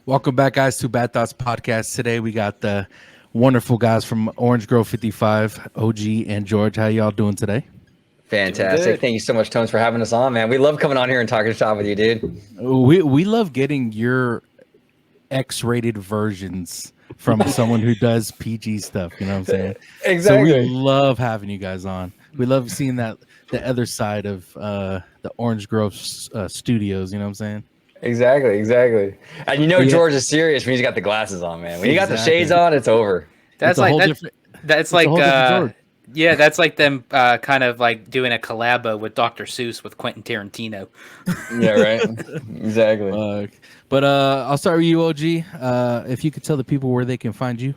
Welcome back, guys, to Bad Thoughts Podcast. Today we got the wonderful guys from Orange Grove 55, OG and George. How y'all doing today? Fantastic. Thank you so much, Tones, for having us on, man. We love coming on here and talking shop with you, dude. We love getting your X-rated versions from someone who does PG stuff. You know what I'm saying? Exactly. So we love having you guys on. We love seeing the other side of the Orange Grove studios. You know what I'm saying? Exactly. And George is serious when he's got the glasses on, man. When you got the shades on, it's over. That's that's like them kind of like doing a collabo with Dr. Seuss with Quentin Tarantino. Yeah, right. Exactly. But I'll start with you, OG. If you could tell the people where they can find you.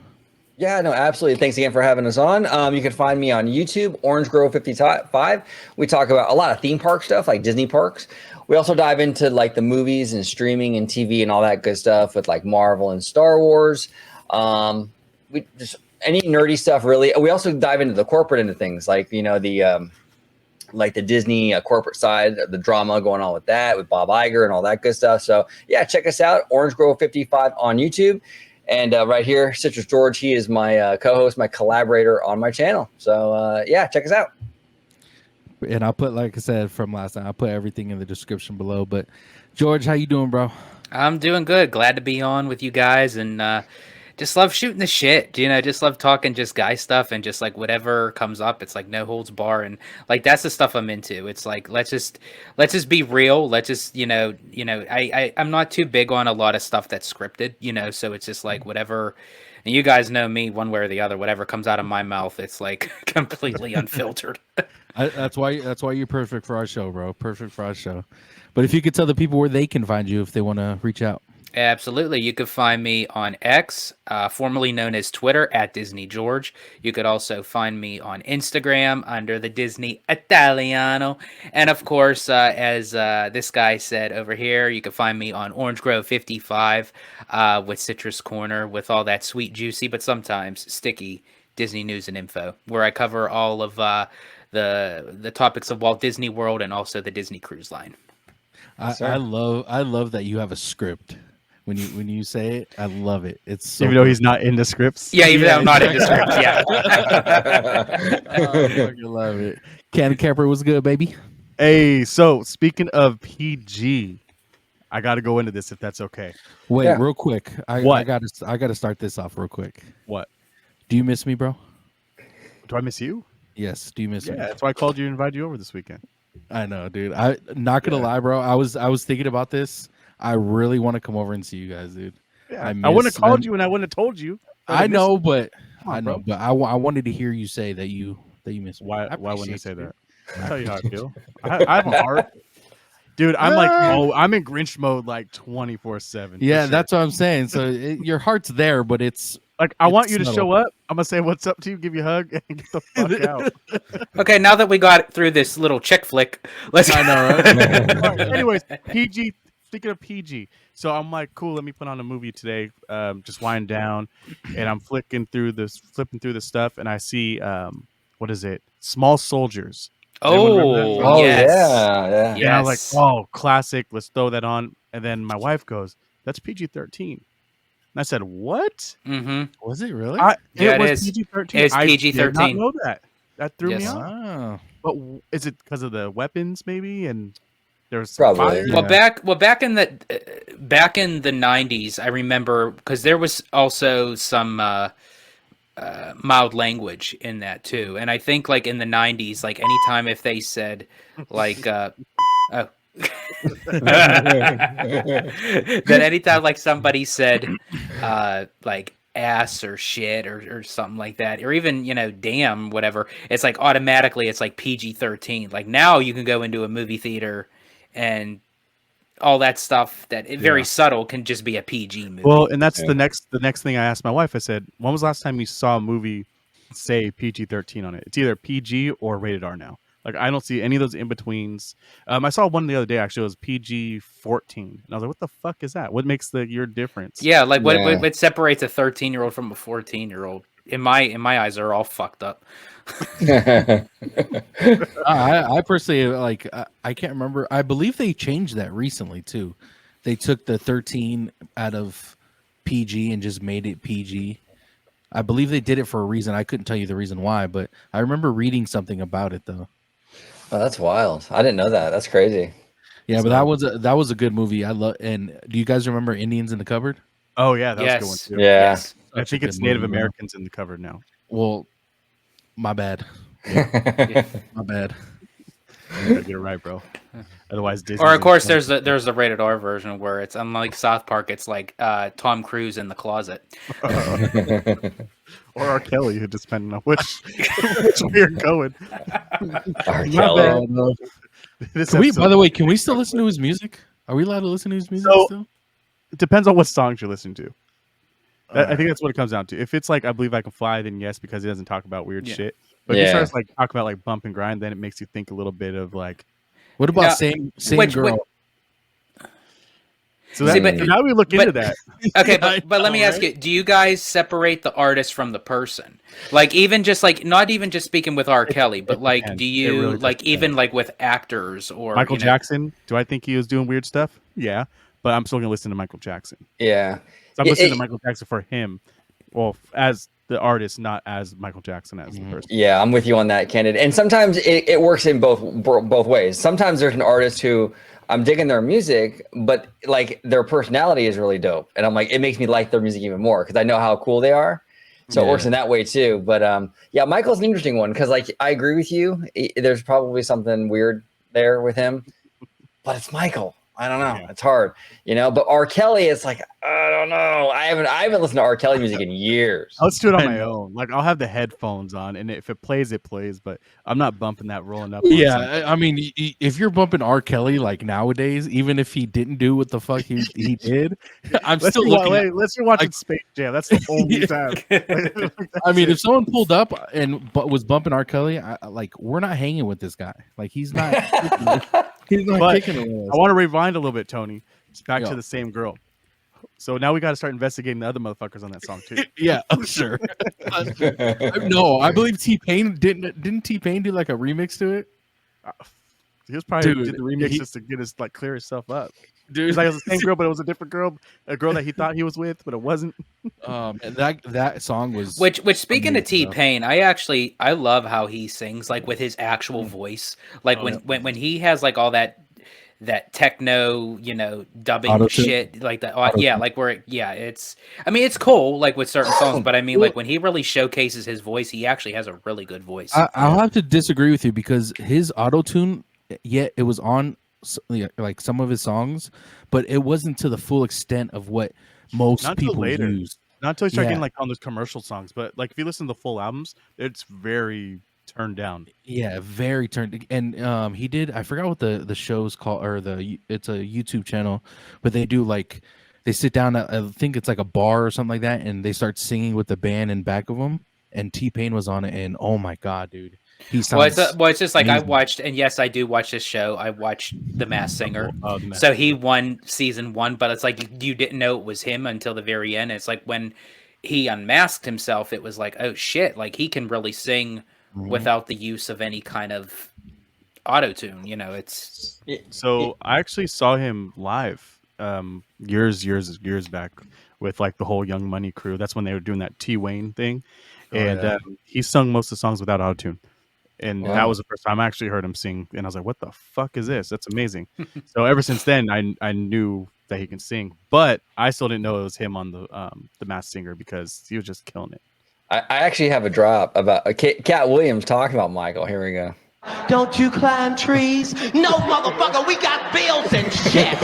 Yeah, no, absolutely. Thanks again for having us on. You can find me on YouTube, Orange Grove 55. We talk about a lot of theme park stuff, like Disney parks. We also dive into like the movies and streaming and TV and all that good stuff with like Marvel and Star Wars. We just any nerdy stuff, really. We also dive into the corporate end of things, like the Disney corporate side, the drama going on with that, with Bob Iger and all that good stuff. So yeah, check us out, Orange Grove 55 on YouTube. And right here, Citrus George, he is my co-host, my collaborator on my channel. So yeah, check us out. And I'll put, like I said from last time, I'll put everything in the description below. But George, how you doing, bro? I'm doing good. Glad to be on with you guys, and just love shooting the shit. Just love talking just guy stuff and just like whatever comes up. It's like no holds bar, and like that's the stuff I'm into. It's like let's just be real. Let's just I'm not too big on a lot of stuff that's scripted. So it's just like whatever. And you guys know me, one way or the other. Whatever comes out of my mouth, it's like completely unfiltered. That's why you're perfect for our show, bro. Perfect for our show. But if you could tell the people where they can find you if they want to reach out. Absolutely. You could find me on X, formerly known as Twitter, at Disney George. You could also find me on Instagram under the Disney Italiano. And of course, as this guy said over here, you can find me on Orange Grove 55 with Citrus Corner with all that sweet, juicy, but sometimes sticky Disney news and info, where I cover all of the topics of Walt Disney World and also the Disney Cruise Line. I love that you have a script. When you say it, I love it. It's so even though he's not in the scripts. Yeah, even though I'm not in the scripts. Yeah. I fucking love it. Candy Camper was good, baby. Hey, so speaking of PG, I got to go into this if that's okay. Wait, real quick. I got to start this off real quick. What? Do you miss me, bro? Do I miss you? Yes. Do you miss me? Yeah, that's why I called you and invited you over this weekend. I know, dude. I not gonna lie, bro. I was thinking about this. I really want to come over and see you guys, dude. Yeah, I wouldn't have called you and I wouldn't have told you. I know, but I wanted to hear you say that you miss me. Why wouldn't I say that? I'll tell you how I feel. I have a heart. Dude, I'm in Grinch mode like 24/7. Yeah, that's what I'm saying. So your heart's there, but it's like I want you to show up. I'm gonna say what's up to you, give you a hug, and get the fuck out. Okay, now that we got through this little chick flick, let's. I know. Right? Anyways, PG. Speaking of PG, so I'm like, cool. Let me put on a movie today. Just wind down, and I'm flipping through the stuff, and I see what is it? Small Soldiers. Oh, yes. Yeah. And I was like, oh, classic. Let's throw that on. And then my wife goes, "That's PG-13." And I said, "What? Mm-hmm. Was it really? It was PG-13. It's PG-13. I did not know that. That threw me off. Wow. But is it because of the weapons, maybe? And there's probably. Well, back in the 90s, I remember because there was also some mild language in that too, and I think like in the 90s, like anytime if they said like that anytime like somebody said like ass or shit or something like that, or even damn, whatever, it's like automatically it's like PG-13. Like now you can go into a movie theater and all that stuff that very subtle can just be a PG movie. Well, and that's the next thing I asked my wife. I said, when was the last time you saw a movie say PG-13 on it? It's either PG or rated R now. Like I don't see any of those in betweens. I saw one the other day actually. It was PG-14, and I was like, what the fuck is that? What makes your difference? Yeah, like what separates a 13-year-old from a 14-year-old? In my eyes, are all fucked up. I personally like. I can't remember. I believe they changed that recently too. They took the 13 out of PG and just made it PG. I believe they did it for a reason. I couldn't tell you the reason why, but I remember reading something about it though. Oh, that's wild. I didn't know that. That's crazy. Yeah, but So- that was a good movie. I love. And do you guys remember Indians in the Cupboard? Oh yeah, that was a good Yes. one too. Yeah. Yes. I Such a think good it's Native movie, bro. Americans in the cover now. Well, my bad. My bad. You gotta get it right, bro. Otherwise, Disney. Or of course, there's the rated R version where it's unlike South Park. It's like Tom Cruise in the closet. or R. Kelly, just depending on which way you're going. R. My Kelly. bad. This Can we? episode- By the way, can we still listen to his music? Are we allowed to listen to his music So- still? it depends on what songs you're listening to. I Alright. think that's what it comes down to. If it's like I Believe I Can Fly, then yes, because he doesn't talk about weird Yeah. shit. But if he Yeah. starts like talk about like bump and grind, then it makes you think a little bit of like. What about Now, same which- girl? So See, that, but- now we look into that. Okay, I but let me know, ask right? you: do you guys separate the artist from the person? Like even just like not even just speaking with R. Kelly, but like depends. do It you really does like even depend. like with actors or Michael you know, Jackson. Do I think he was doing weird stuff? Yeah, but I'm still gonna listen to Michael Jackson. Yeah. So I'm Yeah, listening it- to Michael Jackson for him, well, as the artist, not as Michael Jackson as the person. Yeah, I'm with you on that, candid. And sometimes it works in both ways. Sometimes there's an artist who I'm digging their music, but like their personality is really dope, and I'm like, it makes me like their music even more because I know how cool they are. So it works in that way too. But yeah, Michael's an interesting one because like I agree with you. There's probably something weird there with him, but it's Michael. I don't know. Yeah. It's hard, you know. But R. Kelly, it's like I don't know. I haven't listened to R. Kelly music in years. I'll just do it on I my know. own. Like I'll have the headphones on, and if it plays, it plays. But I'm not bumping that rolling up. on something. Yeah, I mean, if you're bumping R. Kelly like nowadays, even if he didn't do what the fuck he did, I'm Let's still be, looking. let's be watching like- Space Jam. That's the only Yeah. time. I mean, if someone pulled up and was bumping R. Kelly, like we're not hanging with this guy. Like he's not. He's not But kicking it with I us. want to rewind a little bit, Tony. It's back Yeah. to the same girl. So now we got to start investigating the other motherfuckers on that song too. Yeah, oh, sure. No, I believe T Pain didn't T Pain do like a remix to it, He was probably Dude, did the remix he- just to get his like clear himself up. dude. It was like it was the same girl, but it was a different girl, a girl that he thought he was with, but it wasn't. And that song was Which speaking of amazing, T though. Pain, I love how he sings like with his actual voice. Like Oh, when he has like all that techno, you know, dubbing Auto-tune? shit like that. Yeah, like it's I mean it's cool like with certain songs, but I mean like when he really showcases his voice, he actually has a really good voice. I'll have to disagree with you because his auto tune, it was on like some of his songs, but it wasn't to the full extent of what most Not till people later. use. Not until you start Yeah. getting like on those commercial songs, but like if you listen to the full albums, it's very turned down. Yeah, very turned. And he did. I forgot what the show's called, or it's a YouTube channel, but they do like they sit down at, I think it's like a bar or something like that, and they start singing with the band in back of them. And T Pain was on it, and oh my god, dude, he sounds. It's just like I amazing. watched, and yes, I do watch this show. I watched The Masked Singer. Oh, the Masked So he won season 1, but it's like you didn't know it was him until the very end. It's like when he unmasked himself, it was like, oh shit, like he can really sing without the use of any kind of auto tune. You know, it's So I actually saw him live years back with like the whole Young Money crew. That's when they were doing that T Wayne thing, and yeah. he sung most of the songs without autotune. And Wow. that was the first time I actually heard him sing, and I was like, "What the fuck is this? That's amazing!" So ever since then, I knew that he can sing, but I still didn't know it was him on the Masked Singer because he was just killing it. I actually have a drop about Cat Williams talking about Michael. Here we go. Don't you climb trees? No, motherfucker, we got bills and shit.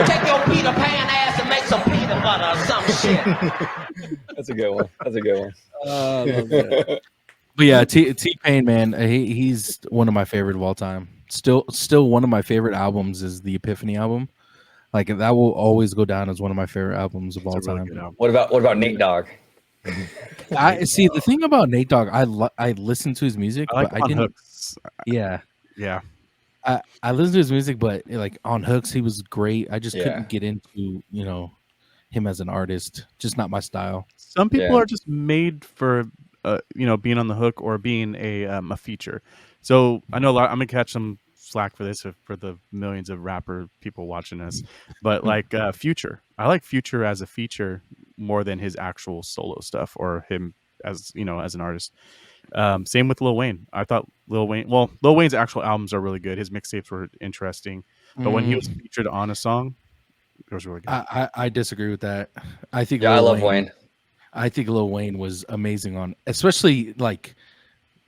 Take your Peter Pan ass and make some peanut butter or some shit. That's a good one. That's a good one. But yeah, T Pain, man, he's one of my favorite of all time. Still one of my favorite albums is the Epiphany album. Like that will always go down as one of my favorite albums of all It's a really time. good album. What about Nate Dogg? I see the thing about Nate Dogg. I listen to his music, I like but I on didn't. hooks. Yeah, Yeah, I listen to his music, but like on hooks, he was great. I just Yeah. couldn't get into him as an artist. Just not my style. some people Yeah. are just made for being on the hook or being a feature. So I know a lot, I'm gonna catch some slack for this for the millions of rapper people watching us, but like Future, I like Future as a feature more than his actual solo stuff or him as as an artist. Same with Lil Wayne. I thought Lil Wayne's actual albums are really good. His mixtapes were interesting, but when he was featured on a song, it was really good. I disagree with that. I think Yeah, I love Wayne. I think Lil Wayne was amazing on, especially like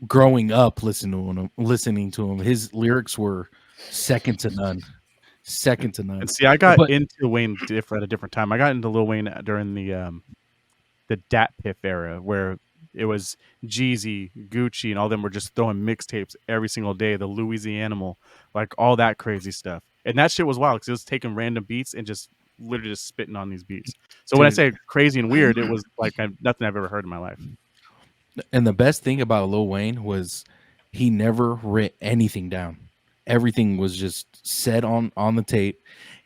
growing up listening to him. His lyrics were second to none. Second to none. And see, I got But into Wayne at a different time. I got into Lil Wayne during the Dat Piff era, where it was Jeezy, Gucci, and all them were just throwing mixtapes every single day. The Louisianimal, like all that crazy stuff, and that shit was wild because it was taking random beats and just literally just spitting on these beats. So when I Dude. say crazy and weird, it was like nothing I've ever heard in my life. And the best thing about Lil Wayne was he never writ anything down. Everything was just said on the tape.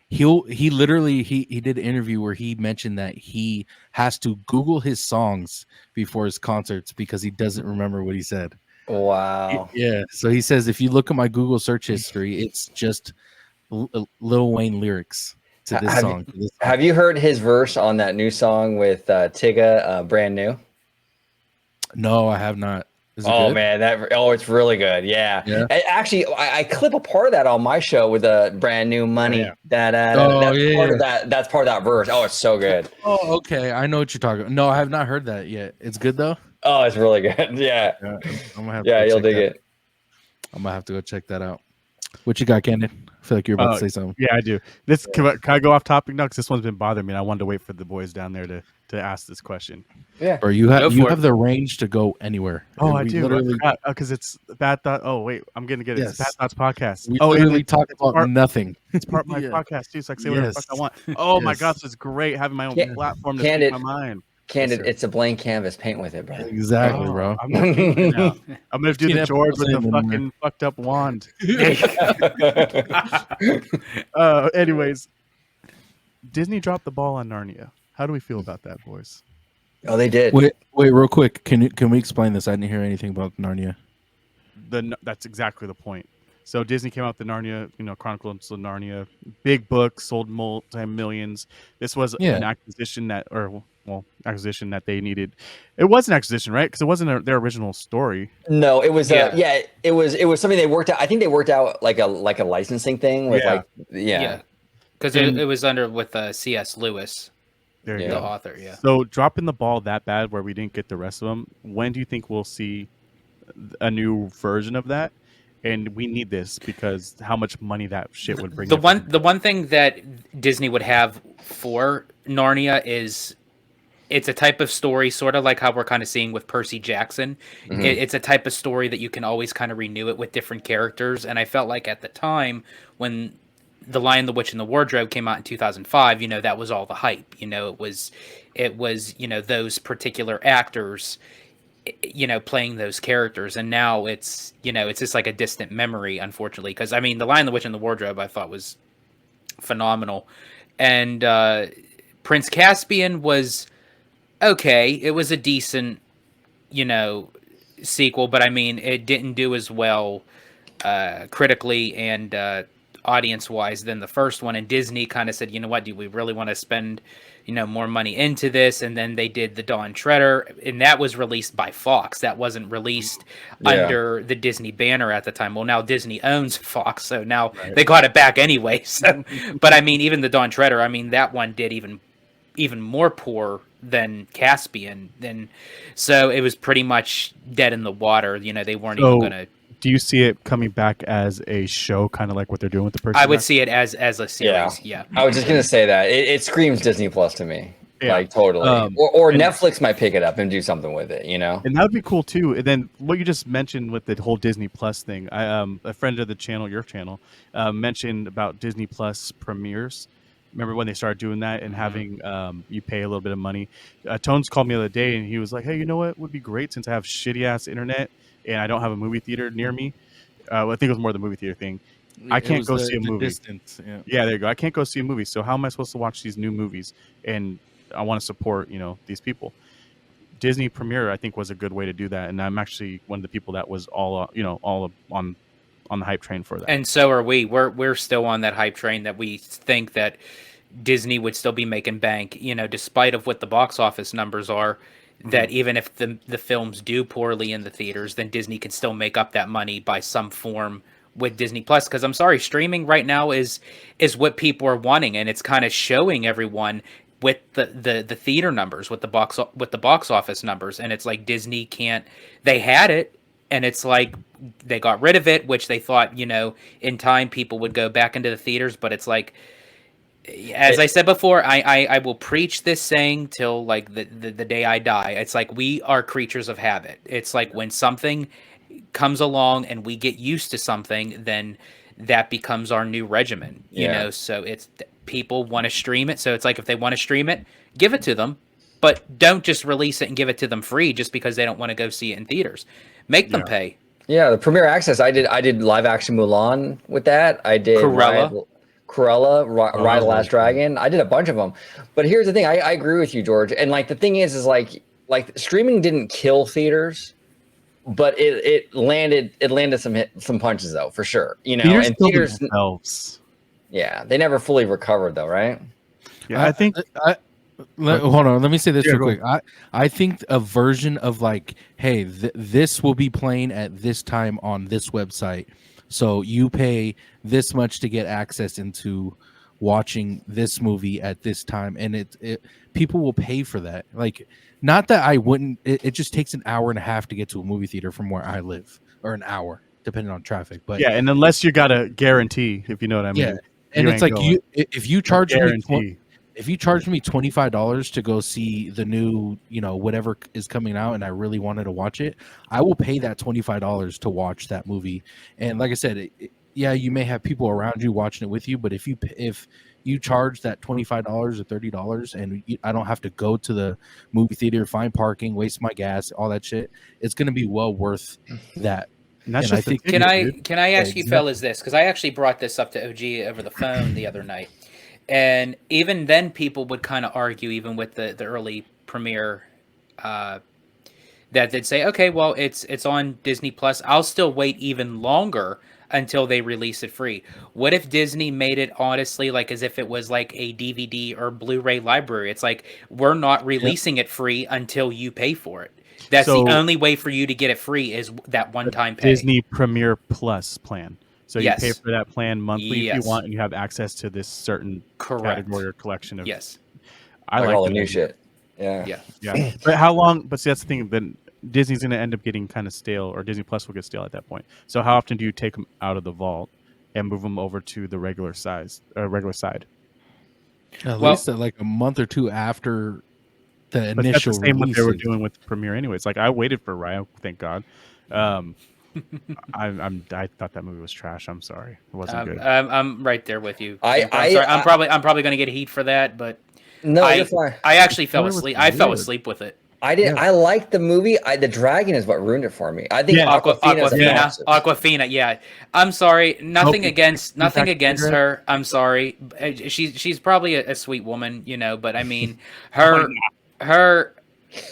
He literally he did an interview where he mentioned that he has to Google his songs before his concerts because he doesn't remember what he said. Wow. Yeah. So he says if you look at my Google search history, it's just Lil Wayne lyrics to this song. Have you heard his verse on that new song with Tigga, Brand New? No, I have not. Is it Oh good? man, it's really good. Yeah. Yeah. Actually, I clip a part of that on my show with a brand new money. yeah. That's part of that verse. Oh, it's so good. Oh, okay. I know what you're talking about. No, I have not heard that yet. It's good though. Oh, it's really good. Yeah. I'm gonna have Yeah, to you'll check dig that. it. I'm gonna have to go check that out. What you got, Candon? I feel like you're about to say something. Yeah, I do. Can I go off topic now? Because this one's been bothering me. And I wanted to wait for the boys down there to ask this question. Yeah. Or you Go have for it. the range to go anywhere. Oh, And I we do. Literally, Because it's Bad Thought. Oh, wait, I'm gonna get it. It's Bad Yes. Thoughts podcast. we and literally talk about part- nothing. it's part of my Yeah. podcast too, so I can say whatever the fuck I Yes. want. Oh my Yes. god, this is great having my own Can- platform to Candid- speak my mind. Candid, sir. it's a blank canvas. Paint with it, bro. Exactly, Oh, bro. I'm gonna paint it now. I'm gonna do 15 the George with the episodes in, and fucking fucked up wand. Oh, Anyways, Disney dropped the ball on Narnia. How do we feel about that, boys? Oh, they did. Wait, real quick. Can we explain this? I didn't hear anything about Narnia. That's exactly the point. So Disney came out with the Narnia, Chronicles of Narnia, big book, sold multi-millions. This was an acquisition acquisition that they needed. It was an acquisition, right? Because it wasn't their original story. No, it was Yeah. it was something they worked out. I think they worked out like a licensing thing with yeah. Because it was under with C.S. Lewis, There you Yeah. the go. author. Yeah. So dropping the ball that bad where we didn't get the rest of them, when do you think we'll see a new version of that? And we need this because how much money that shit would bring. The one thing that Disney would have for Narnia is it's a type of story, sort of like how we're kind of seeing with Percy Jackson. It's a type of story that you can always kind of renew it with different characters. And I felt like at the time when The Lion, the Witch, and the Wardrobe came out in 2005, that was all the hype. It was those particular actors, playing those characters. And now it's just like a distant memory, unfortunately. Because, The Lion, the Witch, and the Wardrobe I thought was phenomenal. And Prince Caspian was okay. It was a decent, sequel, but it didn't do as well critically and audience-wise than the first one. And Disney kind of said, you know what, do we really want to spend, more money into this? And then they did the Dawn Treader, and that was released by Fox. That wasn't released under the Disney banner at the time. Well, now Disney owns Fox, so now they got it back anyway. So, but even the Dawn Treader, that one did even more poor than Caspian. So it was pretty much dead in the water. They weren't even going to. Do you see it coming back as a show, kind of like what they're doing with the Percy? I would see it as a series. Yeah. I was just gonna say that it screams Disney Plus to me. Yeah. Like totally. Or Netflix might pick it up and do something with it. And that would be cool too. And then what you just mentioned with the whole Disney Plus thing, a friend of the channel, your channel, mentioned about Disney Plus premieres. Remember when they started doing that and having you pay a little bit of money? Tones called me the other day and he was like, "Hey, you know what would be great since I have shitty ass internet and I don't have a movie theater near me." I think it was more the movie theater thing. I can't go see a movie. Distance, Yeah, there you go. I can't go see a movie. So how am I supposed to watch these new movies? And I want to support, these people. Disney Premiere, I think, was a good way to do that. And I'm actually one of the people that was all on on the hype train for that. And so are we. We're still on that hype train that we think that Disney would still be making bank, despite of what the box office numbers are. That even if the films do poorly in the theaters, then Disney can still make up that money by some form with Disney Plus. Because I'm sorry, streaming right now is what people are wanting, and it's kind of showing everyone with the theater numbers, with the box office numbers, and it's like Disney can't. They had it, and it's like they got rid of it, which they thought in time people would go back into the theaters, but it's like. As I said before, I will preach this saying till like the day I die. It's like we are creatures of habit. It's like when something comes along and we get used to something, then that becomes our new regimen. So it's people want to stream it. So it's like if they want to stream it, give it to them, but don't just release it and give it to them free just because they don't want to go see it in theaters. Make them pay. Yeah, the Premiere Access. I did live action Mulan with that. I did Cruella, Ride the Last Dragon. I did a bunch of them. But here's the thing. I agree with you, George. And like the thing is like streaming didn't kill theaters, but it landed some punches though, for sure. Theaters and killed theaters themselves. Yeah, they never fully recovered though, right? Yeah, I think hold on, let me say this real go quick. I think a version of like, hey, this will be playing at this time on this website. So you pay this much to get access into watching this movie at this time, and it people will pay for that. Like, not that I wouldn't. It just takes an hour and a half to get to a movie theater from where I live, or an hour, depending on traffic. But yeah, and unless you got a guarantee, if you know what I mean. Yeah, and it's like if you charge me if you charged me $25 to go see the new, whatever is coming out, and I really wanted to watch it, I will pay that $25 to watch that movie. And like I said, you may have people around you watching it with you, but if you charge that $25 or $30, and I don't have to go to the movie theater, find parking, waste my gas, all that shit, it's going to be well worth that. And that's just Can I ask you fellas this? Because I actually brought this up to OG over the phone the other night. And even then, people would kind of argue, even with the early premiere, that they'd say, okay, well, it's on Disney Plus. I'll still wait even longer until they release it free. What if Disney made it honestly like as if it was like a DVD or Blu-ray library? It's like, we're not releasing it free until you pay for it. That's the only way for you to get it free is that one-time pay. Disney Premiere Plus plan. So you pay for that plan monthly if you want, and you have access to this certain category or collection of. Yes, I like all the new shit. Yeah. But how long? But see, that's the thing. Then Disney's going to end up getting kind of stale, or Disney Plus will get stale at that point. So how often do you take them out of the vault and move them over to the regular side? At least like a month or two after the initial. That's the same what they were releases. doing with Premiere, anyways. Like I waited for Raya, thank God. I thought that movie was trash. I'm sorry, it wasn't good. I'm right there with you. I'm sorry. I'm probably going to get heat for that, but no, I actually fell asleep. I fell asleep with it. I did. I liked the movie. The dragon is what ruined it for me. I think Aquafina. Yeah, I'm sorry. Nothing against her. I'm sorry. She's probably a sweet woman, but I mean, her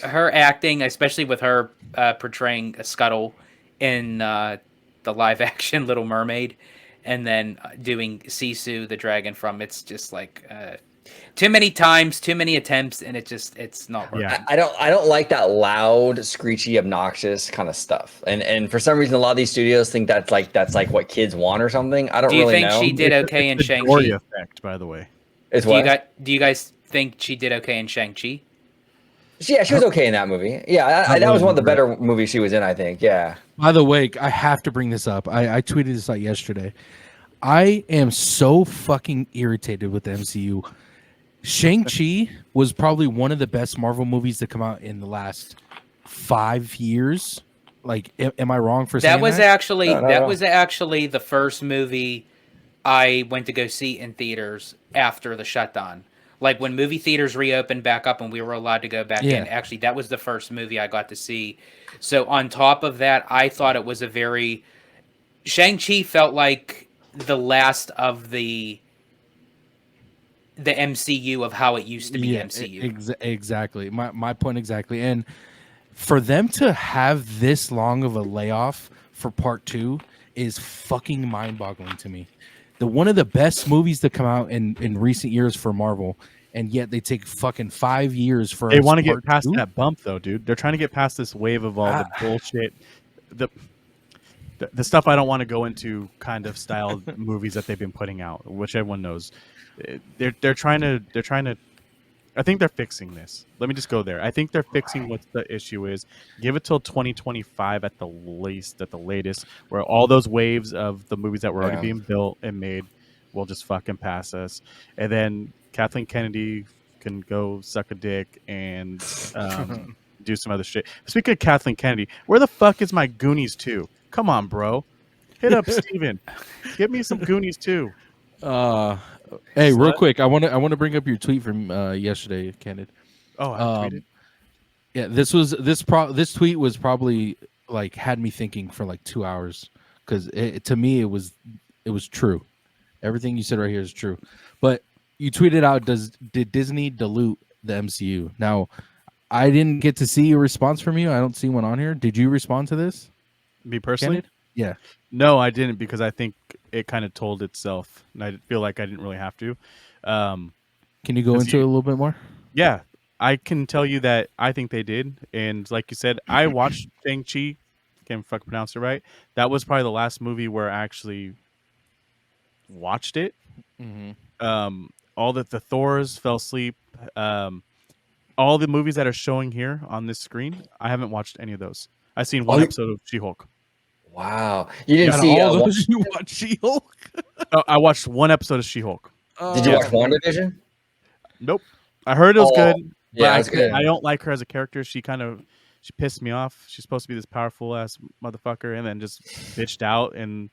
acting, especially with her portraying a Scuttle in the live action Little Mermaid, and then doing Sisu the dragon from, it's just like too many times, too many attempts, and it's not working. I don't like that loud, screechy, obnoxious kind of stuff. And for some reason, a lot of these studios think that's like what kids want or something. I don't really know. Do you think she did okay in Shang-Chi? Dory effect, by the way. Do you guys think she did okay in Shang-Chi? Yeah, she was okay in that movie. Yeah, that was one of the better movies she was in, I think. Yeah. By the way, I have to bring this up. I tweeted this out yesterday. I am so fucking irritated with the MCU. Shang-Chi was probably one of the best Marvel movies to come out in the last 5 years. Like, am I wrong for saying that? That was actually the first movie I went to go see in theaters after the shutdown. Like when movie theaters reopened back up and we were allowed to go back in, actually that was the first movie I got to see. So on top of that, I thought it was Shang-Chi felt like the last of the MCU of how it used to be MCU. Exactly. My point exactly. And for them to have this long of a layoff for part 2 is fucking mind-boggling to me. One of the best movies to come out in recent years for Marvel, and yet they take fucking 5 years for They its want to get part past 2. that bump, though, dude. They're trying to get past this wave of all the bullshit, the the stuff I don't want to go into kind of style movies that they've been putting out, which everyone knows. They're trying to. I think they're fixing this. Let me just go there. I think they're fixing what the issue is. Give it till 2025 at the least, at the latest, where all those waves of the movies that were already Yeah. being built and made will just fucking pass us. And then Kathleen Kennedy can go suck a dick and do some other shit. Speaking of Kathleen Kennedy, where the fuck is my Goonies 2? Come on, bro. Hit up Steven. Get me some Goonies 2. Hey, real Slut. quick, I want to bring up your tweet from yesterday, Candid. Oh, I tweeted. Yeah, this tweet was probably like had me thinking for like 2 hours because to me it was true. Everything you said right here is true. But you tweeted out, did Disney dilute the MCU? Now, I didn't get to see a response from you. I don't see one on here. Did you respond to this? Me personally? Candid? Yeah. No, I didn't because I think it kind of told itself, and I feel like I didn't really have to. Can you go 'Cause into it a little bit more? Yeah, I can tell you that I think they did, and like you said, I watched Shang-Chi. Can't fucking pronounce it right. That was probably the last movie where I actually watched it. All the Thors fell asleep. All the movies that are showing here on this screen, I haven't watched any of those. I've seen one episode of She-Hulk. Wow. You didn't Out of see all those, you watch She-Hulk? I watched one episode of She-Hulk. Did you watch WandaVision? Nope. I heard it was good, but yeah, it's good. I don't like her as a character. She pissed me off. She's supposed to be this powerful ass motherfucker, and then just bitched out. And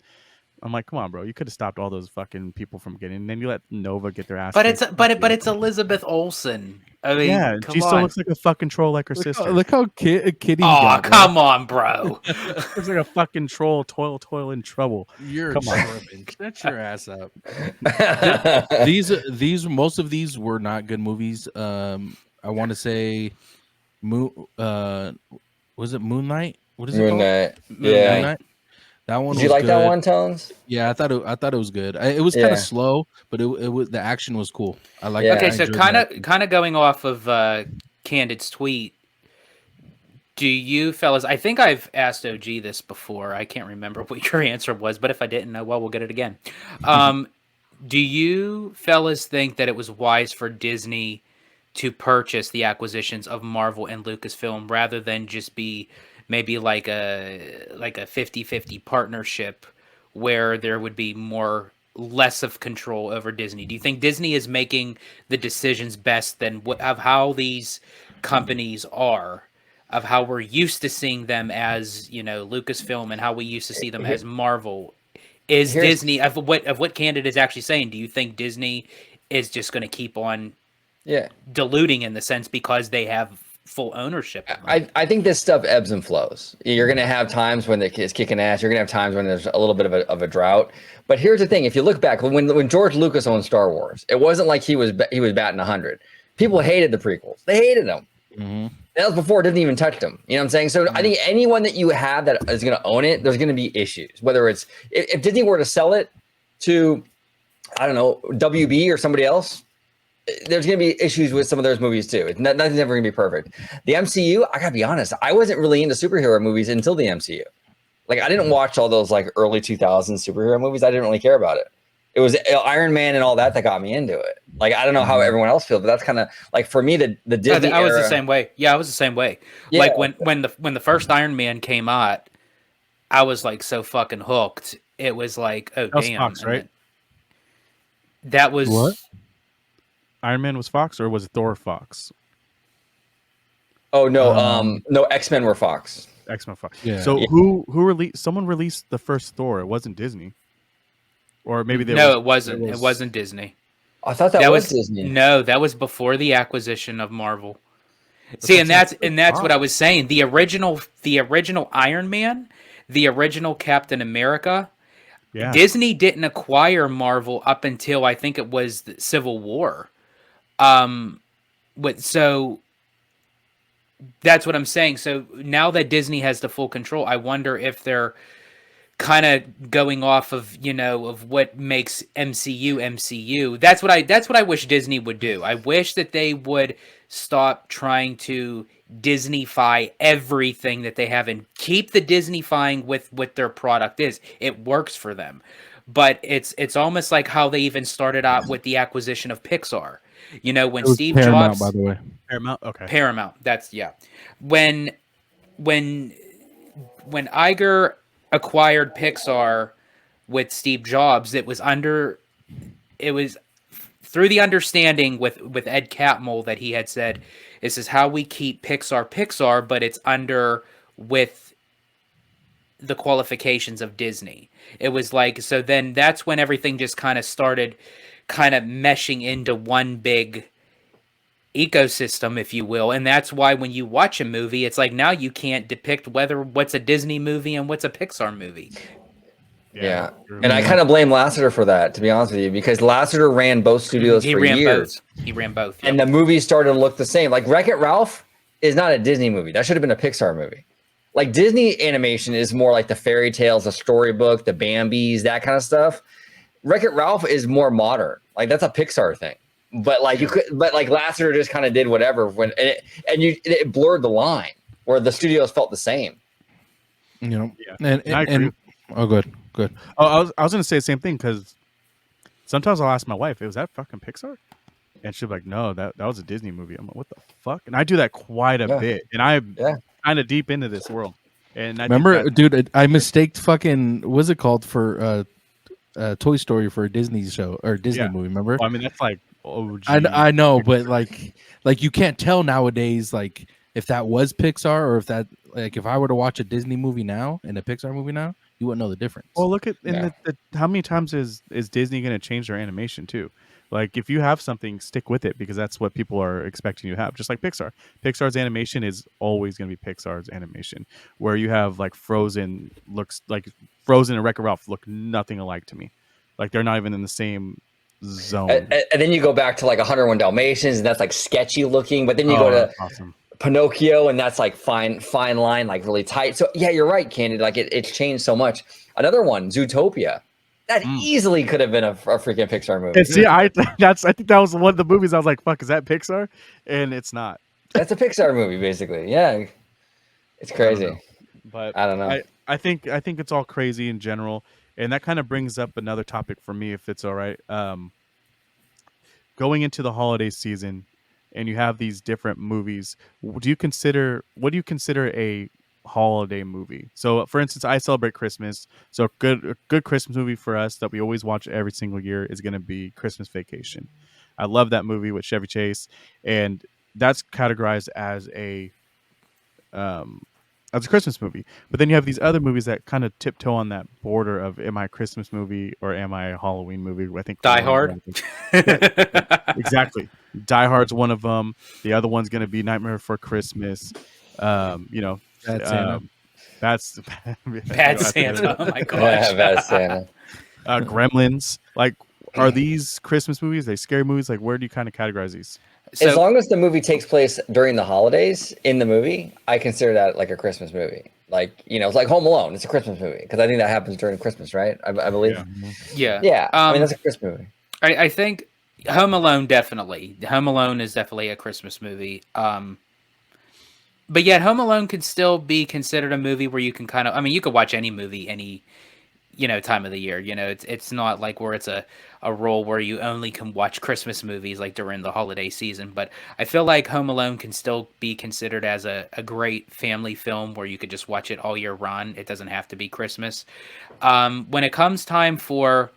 I'm like, come on, bro, you could have stopped all those fucking people from getting. And then you let Nova get their ass. But kicked. it's Elizabeth Olsen. I mean, Yeah, come she on. still looks like a fucking troll, like her sister. Look how Kitty. Oh, come on, bro. Looks like a fucking troll. Toil in trouble. You're Come on. tripping. Shut your ass up. These most of these were not good movies. I want to say, was it Moonlight? What is it called? Moonlight. Yeah. Moonlight. That one. Did you like that one, Tones? Yeah, I thought it was good. It was kind of slow, but it was the action was cool. I like. Yeah. Okay, so kind of going off of Candid's tweet. Do you fellas? I think I've asked OG this before. I can't remember what your answer was, but if I didn't know, well, we'll get it again. Do you fellas think that it was wise for Disney to purchase the acquisitions of Marvel and Lucasfilm rather than just be maybe like a 50-50 partnership where there would be less of control over Disney? Do you think Disney is making the decisions best than of how these companies are, of how we're used to seeing them as, Lucasfilm and how we used to see them as Marvel? Is Disney of what Candid is actually saying? Do you think Disney is just going to keep on diluting in the sense because they have full ownership? I think this stuff ebbs and flows. You're going to have times when it's kicking ass. You're going to have times when there's a little bit of a drought. But here's the thing: if you look back, when George Lucas owned Star Wars, it wasn't like he was batting 100. People hated the prequels. They hated them. Mm-hmm. That was before it didn't even touch them. You know what I'm saying? So I think anyone that you have that is going to own it, there's going to be issues. Whether it's if Disney were to sell it to, I don't know, WB or somebody else, there's going to be issues with some of those movies too. Nothing's ever going to be perfect. The MCU, I got to be honest, I wasn't really into superhero movies until the MCU. Like I didn't watch all those like early 2000s superhero movies. I didn't really care about it. It was Iron Man and all that got me into it. Like I don't know how everyone else feels, but that's kind of like for me the Disney. I was the same way. Yeah, I was the same way. Yeah. Like when the first Iron Man came out, I was like so fucking hooked. It was like, oh That was damn, Fox, right? That was What? Iron Man was Fox, or was it Thor Fox? Oh no, no, X-Men were Fox. X-Men Fox. Yeah. So who released? Someone released the first Thor. It wasn't Disney, or maybe they. No, it wasn't. It wasn't Disney. I thought that was Disney. No, that was before the acquisition of Marvel. See, and that's what I was saying. The original Iron Man, the original Captain America. Yeah. Disney didn't acquire Marvel up until I think it was the Civil War. So that's what I'm saying. So now that Disney has the full control, I wonder if they're kind of going off of, you know, of what makes MCU. That's what I wish Disney would do. I wish that they would stop trying to Disneyfy everything that they have and keep the Disneyfying with what their product is. It works for them. But it's almost like how they even started out with the acquisition of Pixar. You know, when It was Steve Paramount, Jobs, by the way. Paramount. Okay. Paramount. That's yeah. When Iger acquired Pixar with Steve Jobs, it was through the understanding with Ed Catmull that he had said, this is how we keep Pixar, but it's under with the qualifications of Disney. It was like, so then that's when everything just kind of started kind of meshing into one big ecosystem, if you will. And that's why when you watch a movie, it's like now you can't depict what's a Disney movie and what's a Pixar movie. Yeah. And I kind of blame Lasseter for that, to be honest with you, because Lasseter ran both studios for years. He ran both. And the movies started to look the same. Like Wreck-It Ralph is not a Disney movie. That should have been a Pixar movie. Like Disney animation is more like the fairy tales, the storybook, the Bambis, that kind of stuff. Wreck-It Ralph is more modern. Like that's a Pixar thing. But like Lasseter just kind of did whatever it blurred the line where the studios felt the same. You know, Yeah. I agree. Oh, good. Oh, I was gonna say the same thing because sometimes I'll ask my wife, "Was that fucking Pixar?" And she'll be like, "No, that was a Disney movie." I'm like, "What the fuck?" And I do that quite a bit, and I'm kind of deep into this world. And I remember, dude, I mistaked fucking what's it called for Toy Story for a Disney show or Disney movie. Remember? Well, I mean, that's like OG. I know, but like you can't tell nowadays, like if that was Pixar or if that like if I were to watch a Disney movie now and a Pixar movie now, you wouldn't know the difference. Well, look at how many times is Disney going to change their animation too? Like if you have something, stick with it because that's what people are expecting you to have. Just like Pixar. Pixar's animation is always going to be Pixar's animation. Where you have like Frozen and Wreck-It Ralph look nothing alike to me. Like they're not even in the same zone. And then you go back to like 101 Dalmatians, and that's like sketchy looking. But then you go to Pinocchio, and that's like fine line, like really tight. So yeah, you're right, Candid. Like it's changed so much. Another one, Zootopia. That easily could have been a freaking Pixar movie. And see, I think that was one of the movies I was like, "Fuck, is that Pixar?" And it's not. That's a Pixar movie, basically. Yeah, it's crazy. But I don't know. I think it's all crazy in general, and that kind of brings up another topic for me, if it's all right. Going into the holiday season, and you have these different movies. What do you consider a holiday movie? So for instance, I celebrate Christmas, so a good Christmas movie for us that we always watch every single year is going to be Christmas Vacation. I love that movie with Chevy Chase, and that's categorized as a Christmas movie. But then you have these other movies that kind of tiptoe on that border of am I a Christmas movie or am I a Halloween movie? I think Die Hard. Exactly. Die Hard's one of them. The other one's going to be Nightmare Before Christmas. That's Santa. Bad Santa. Oh my gosh. Bad Santa. Gremlins. Like, are these Christmas movies? Are they scary movies? Like, where do you kind of categorize these? As long as the movie takes place during the holidays in the movie, I consider that like a Christmas movie. Like, it's like Home Alone. It's a Christmas movie because I think that happens during Christmas, right? I believe. Yeah. Yeah. I mean, that's a Christmas movie. I think Home Alone definitely. Home Alone is definitely a Christmas movie. But yet Home Alone could still be considered a movie where you can kind of, I mean, you could watch any movie any, time of the year. It's not like where it's a role where you only can watch Christmas movies like during the holiday season. But I feel like Home Alone can still be considered as a great family film where you could just watch it all year round. It doesn't have to be Christmas. When it comes time for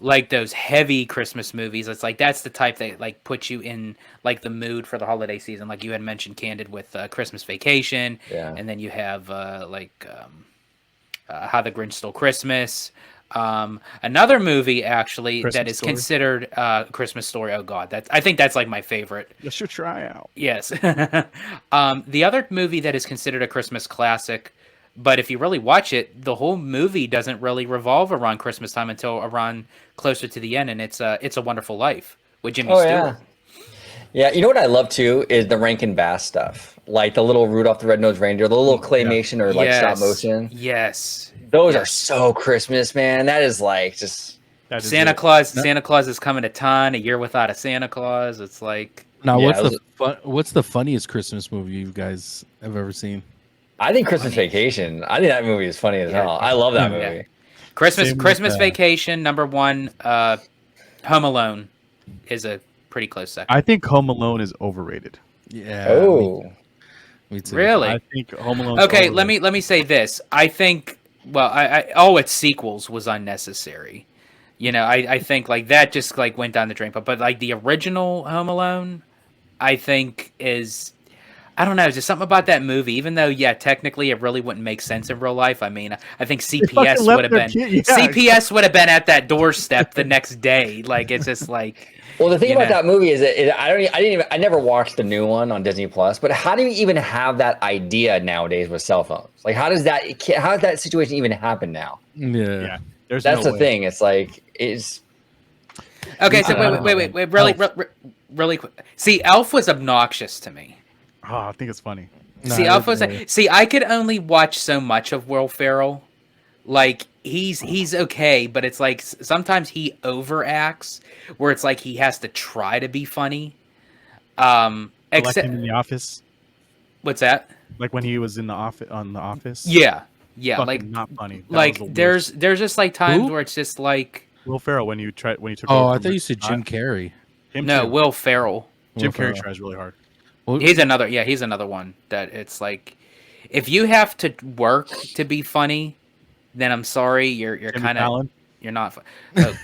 like those heavy Christmas movies, it's like that's the type that like puts you in like the mood for the holiday season. Like you had mentioned, Candid, with Christmas Vacation, and then you have How the Grinch Stole Christmas. Another movie actually Christmas that is Story. considered Christmas Story. Oh God, I think that's like my favorite. You should try out. Yes. The other movie that is considered a Christmas classic, but if you really watch it, the whole movie doesn't really revolve around Christmas time until around closer to the end, and it's a Wonderful Life with Jimmy Stewart. Yeah, you know what I love too is the Rankin Bass stuff. like the little Rudolph the Red-Nosed Reindeer, the little claymation or like stop motion. Yes. Those are so Christmas, man. That is like just Santa Claus. Santa Claus is coming to town. A Year Without a Santa Claus. It's like Now, Yeah, what's the funniest Christmas movie you guys have ever seen? I think Christmas Vacation. I think that movie is funny as hell. I love that movie. Christmas Vacation, number one. Home Alone is a pretty close second. I think Home Alone is overrated. Yeah. Oh, Me too. Really? I think Home Alone. Okay, let me say this. I think all its sequels was unnecessary. You know, I think like that just like went down the drain. But like the original Home Alone, I think is, I don't know, there's just something about that movie. Even though technically it really wouldn't make sense in real life. I mean, I think CPS would have been CPS would have been at that doorstep the next day. Like it's just like. well, the thing about that movie is that I never watched the new one on Disney Plus. But how do you even have that idea nowadays with cell phones? Like, how does that situation even happen now? Yeah. There's That's no the way. thing. It's like it's. Okay, so wait, really quick. See, Elf was obnoxious to me. Oh, I think it's funny. See, Elf was. See, I could only watch so much of Will Ferrell. Like he's okay, but it's like sometimes he overacts, where it's like he has to try to be funny. Like Except him in The Office. what's that? Like when he was in the office on The Office. Yeah, Fucking like not funny. That like was the worst. there's just like times Who? where it's just like Will Ferrell when you took. Oh, over I from thought you Rick said Scott. Jim Carrey. Him no too. Will Ferrell. Jim Will Ferrell. Carrey tries really hard. He's another one that it's like if you have to work to be funny, then I'm sorry, you're Jimmy kind of Fallon? you're not. Oh,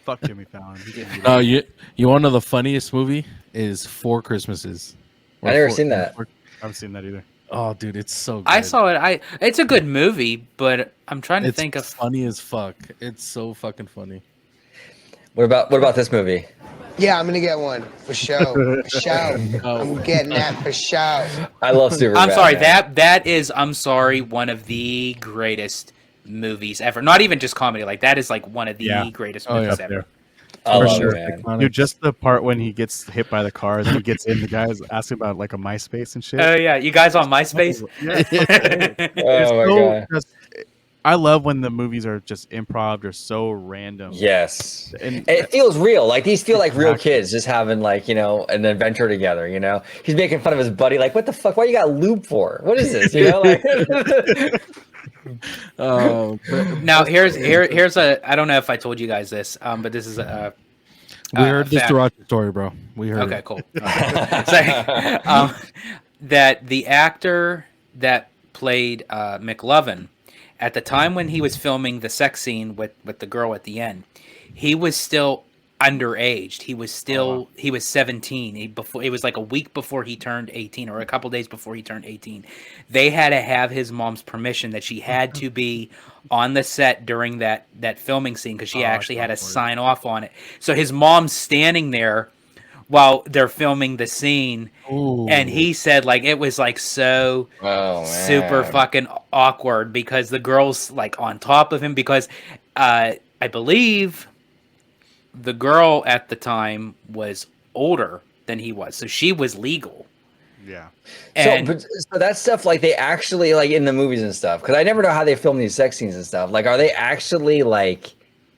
Fuck Jimmy Fallon. He can do You want to know the funniest movie is Four Christmases. I never seen that. I haven't seen that either. Oh, dude, it's so good. I saw it. It's a good movie, but I'm trying to It's think of. funny as fuck. It's so fucking funny. What about this movie? Yeah, I'm gonna get one for sure. For sure. I'm getting that for sure. I love Superbad. I'm sorry. man. That is. I'm sorry. One of the greatest movies ever. Not even just comedy. Like that is like one of the Yeah. greatest Oh, yeah. movies Up ever. there. I For love sure. it, man. Dude, just the part when he gets hit by the car and then he gets in, the guy's asking about like a MySpace and shit. Oh yeah, you guys on MySpace? Yeah. Oh my god. I love when the movies are just improv or so random. Yes. And And it feels real. Like these feel like real Exactly. kids just having like, an adventure together, He's making fun of his buddy, like, what the fuck? Why you got lube for? What is this? Like Now here's a. I don't know if I told you guys this, but this is a. We heard this fact. throughout the story, bro. We heard Okay, it. cool. So, that the actor that played McLovin at the time when he was filming the sex scene with the girl at the end, he was still underaged. He was still he was 17. It was like a week before he turned 18 or a couple days before he turned 18. They had to have his mom's permission that she had to be on the set during that filming scene because she actually had to sign off on it. So his mom's standing there while they're filming the scene. Ooh. And he said like it was like so Oh, man. super fucking awkward because the girl's like on top of him because I believe the girl at the time was older than he was, so she was legal. Yeah. And so that stuff, like, they actually, like, in the movies and stuff, because I never know how they film these sex scenes and stuff. Like, are they actually, like,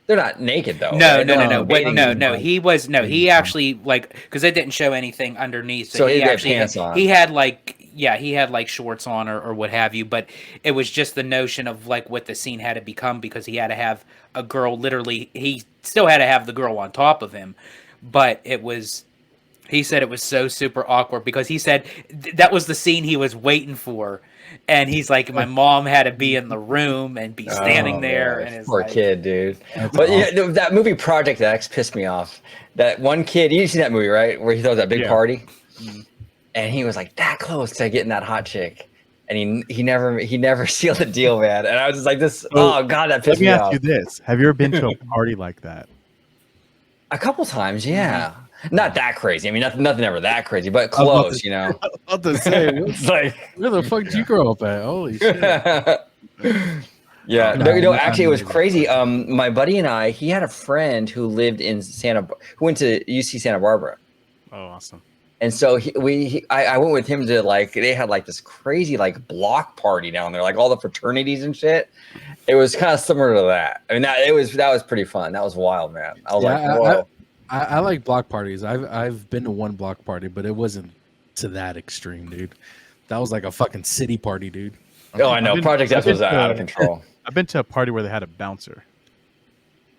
they're not naked, though? no, right? no, They're no, not no, bathing no, suit no. on. He was no. He actually like because it didn't show anything underneath, So he he had actually pants on. he had like he had like shorts on or what have you. But it was just the notion of like what the scene had to become because he had to have a girl. Literally, he still had to have the girl on top of him, but it was. He said it was so super awkward because he said that was the scene he was waiting for. And he's like, my mom had to be in the room and be standing there. man. And it's Poor like, kid, dude. But that movie Project X pissed me off. That one kid, you seen that movie, right? Where he throws that big party, and he was like that close to getting that hot chick, and he never sealed the deal, man. And I was just like, this. Oh god, that Let pissed me me ask off. you this: have you ever been to a party like that? A couple times, yeah. Not that crazy. I mean, nothing ever that crazy, but close, About to say, It's like, where the fuck did you grow up at? Holy shit! yeah. No, No, not actually, it was really. crazy. My buddy and I, he had a friend who lived in who went to UC Santa Barbara. Oh, awesome. And so I went with him to like, they had like this crazy like block party down there, like all the fraternities and shit. It was kind of similar to that. I mean, that was pretty fun. That was wild, man. I was like, whoa. I like block parties. I've been to one block party, but it wasn't to that extreme, dude. That was like a fucking city party, dude. Oh, I know. Project X was out of control. I've been to a party where they had a bouncer.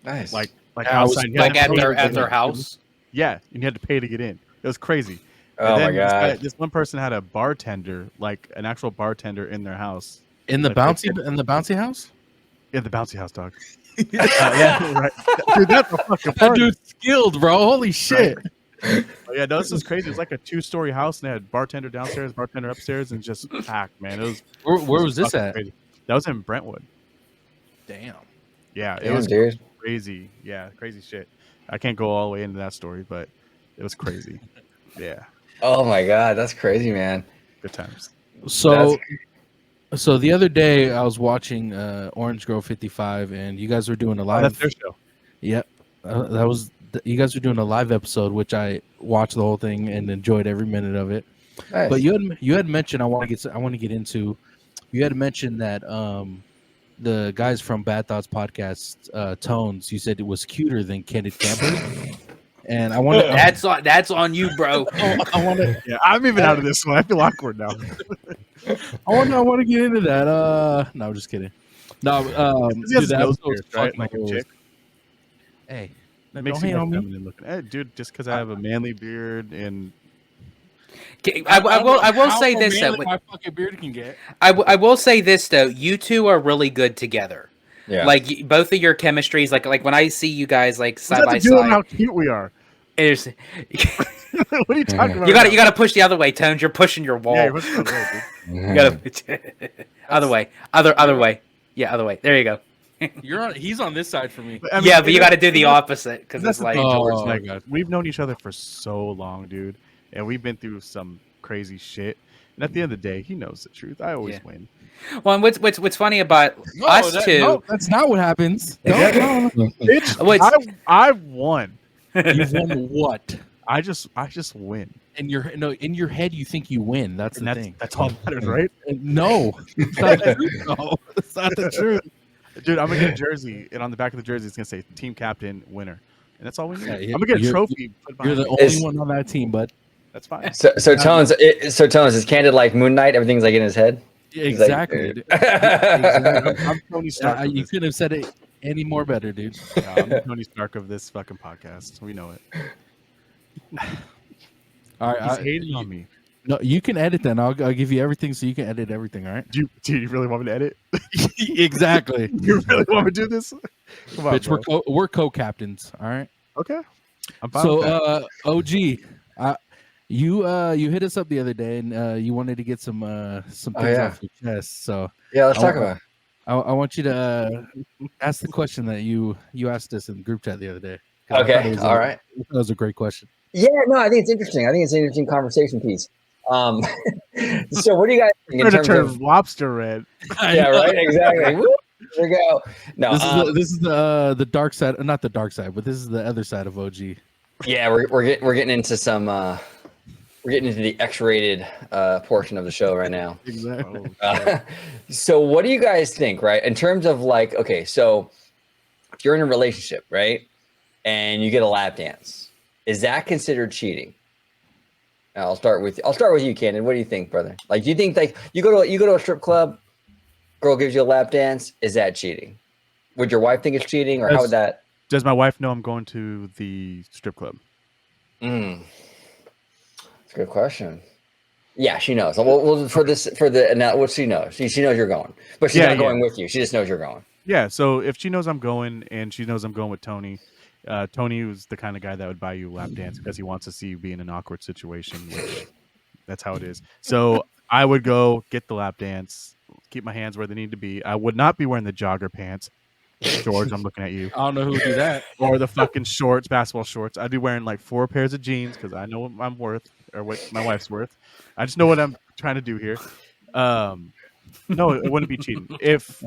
Nice. Like I was- outside. You Like had to pay at to their get in. house. Yeah, and you had to pay to get in. It was crazy. Oh my god. This one person had a bartender, like an actual bartender in their house. in the Like, bouncy house. Yeah, the bouncy house, dog. Yeah, right. Dude, that's a fucking That party. dude's skilled, bro. Holy shit. Oh, yeah, no, this is crazy. It's like a 2-story house, and they had bartender downstairs, bartender upstairs, and just packed, man. It was Where was this fucking at? crazy. That was in Brentwood. Damn. Yeah, it Damn, was dude. crazy. Yeah, crazy shit. I can't go all the way into that story, but it was crazy. Yeah, Oh my god, that's crazy, man. good times. So the other day I was watching Orange Grove 55, and you guys were doing a Oh, live. that's their show. Yep, that was you guys were doing a live episode, which I watched the whole thing and enjoyed every minute of it. Nice. But you had mentioned I want to get into. You had mentioned that the guys from Bad Thoughts podcast, Tones. You said it was cuter than Candid Camper, and I want to. That's on you, bro. I want to. Yeah, I'm even out of this one. I feel awkward now. I want to get into that. No, I'm just kidding. No, He has dude, that nose episode was pierced, right? fucking Like a hilarious. chick. Hey, That don't makes you hate more on me. feminine looking. Hey, dude, just because I have a manly beard and I will say this though. My fucking beard can get. I will say this though. You two are really good together. Yeah. Like both of your chemistries. Like when I see you guys like side by to do with side, how cute we are. it's, What are you talking about? you got to push the other way, Tones. You're pushing your wall. Yeah, you're pushing the way, dude. You gotta other way, other way. Yeah, other way. There you go. He's on this side for me. I mean, Yeah, but you got to do the that's- opposite because that's it's the like thing, George. Oh, Like, God. we've known each other for so long, dude, and we've been through some crazy shit. And at the end of the day, he knows the truth. I always Yeah. win. well. And what's funny about us two? No, that's not what happens. Yeah. Bitch, What's- I won. You've won what? I just win. In your head, you think you win. That's And the thing. that's all that matters, right? No, it's not the truth. No, it's not the truth. Dude, I'm gonna get a jersey, and on the back of the jersey, it's gonna say "Team Captain Winner," and that's all we need. Yeah, I'm gonna get a you're- trophy. Put You're behind the me. only It's- one on that team, but That's fine. So Tones, is Candid like Moon Knight? Everything's like in his head. He's like- exactly. I'm Tony Stark. of You this. couldn't have said it any more better, dude. I'm the Tony Stark of this fucking podcast. We know it. All He's right, hating on me. no, you can edit then. I'll give you everything, so you can edit everything. All right? Do you really want me to edit? exactly. You really want me to do this? Come on, Bitch, bro. we're co-captains. All right. Okay. I'm fine with that. So, OG, you hit us up the other day, and you wanted to get some things yeah. off your chest. So Yeah, let's talk I- about it. I want you to ask the question that you asked us in the group chat the other day. 'Cause I thought Okay, it was all right. That was a great question. Yeah, no, I think it's interesting. I think it's an interesting conversation piece. So what do you guys think in I'm terms trying to of? turn lobster red. Yeah, right. Exactly. Woo, there we go. No, This is the dark side, not the dark side, but this is the other side of OG. yeah, we're getting into some. We're getting into the X-rated portion of the show right now. Exactly. So what do you guys think, right? In terms of like, okay, so if you're in a relationship, right, and you get a lap dance, is that considered cheating? Now, I'll start with you, Cannon. What do you think, brother? Like, do you think like you go to a strip club, girl gives you a lap dance, is that cheating? Would your wife think it's cheating, or how would that? Does my wife know I'm going to the strip club? That's a good question. Yeah, she knows. Well, what she knows. She knows you're going, but she's not going with you. She just knows you're going. Yeah. So if she knows I'm going, and she knows I'm going with Tony, Tony was the kind of guy that would buy you a lap dance because he wants to see you be in an awkward situation. Which, that's how it is. So I would go get the lap dance, keep my hands where they need to be. I would not be wearing the jogger pants. George, I'm looking at you. I don't know who would do that. Or the fucking shorts, basketball shorts. I'd be wearing like 4 pairs of jeans because I know what I'm worth, or what my wife's worth. I just know what I'm trying to do here. No, it wouldn't be cheating. If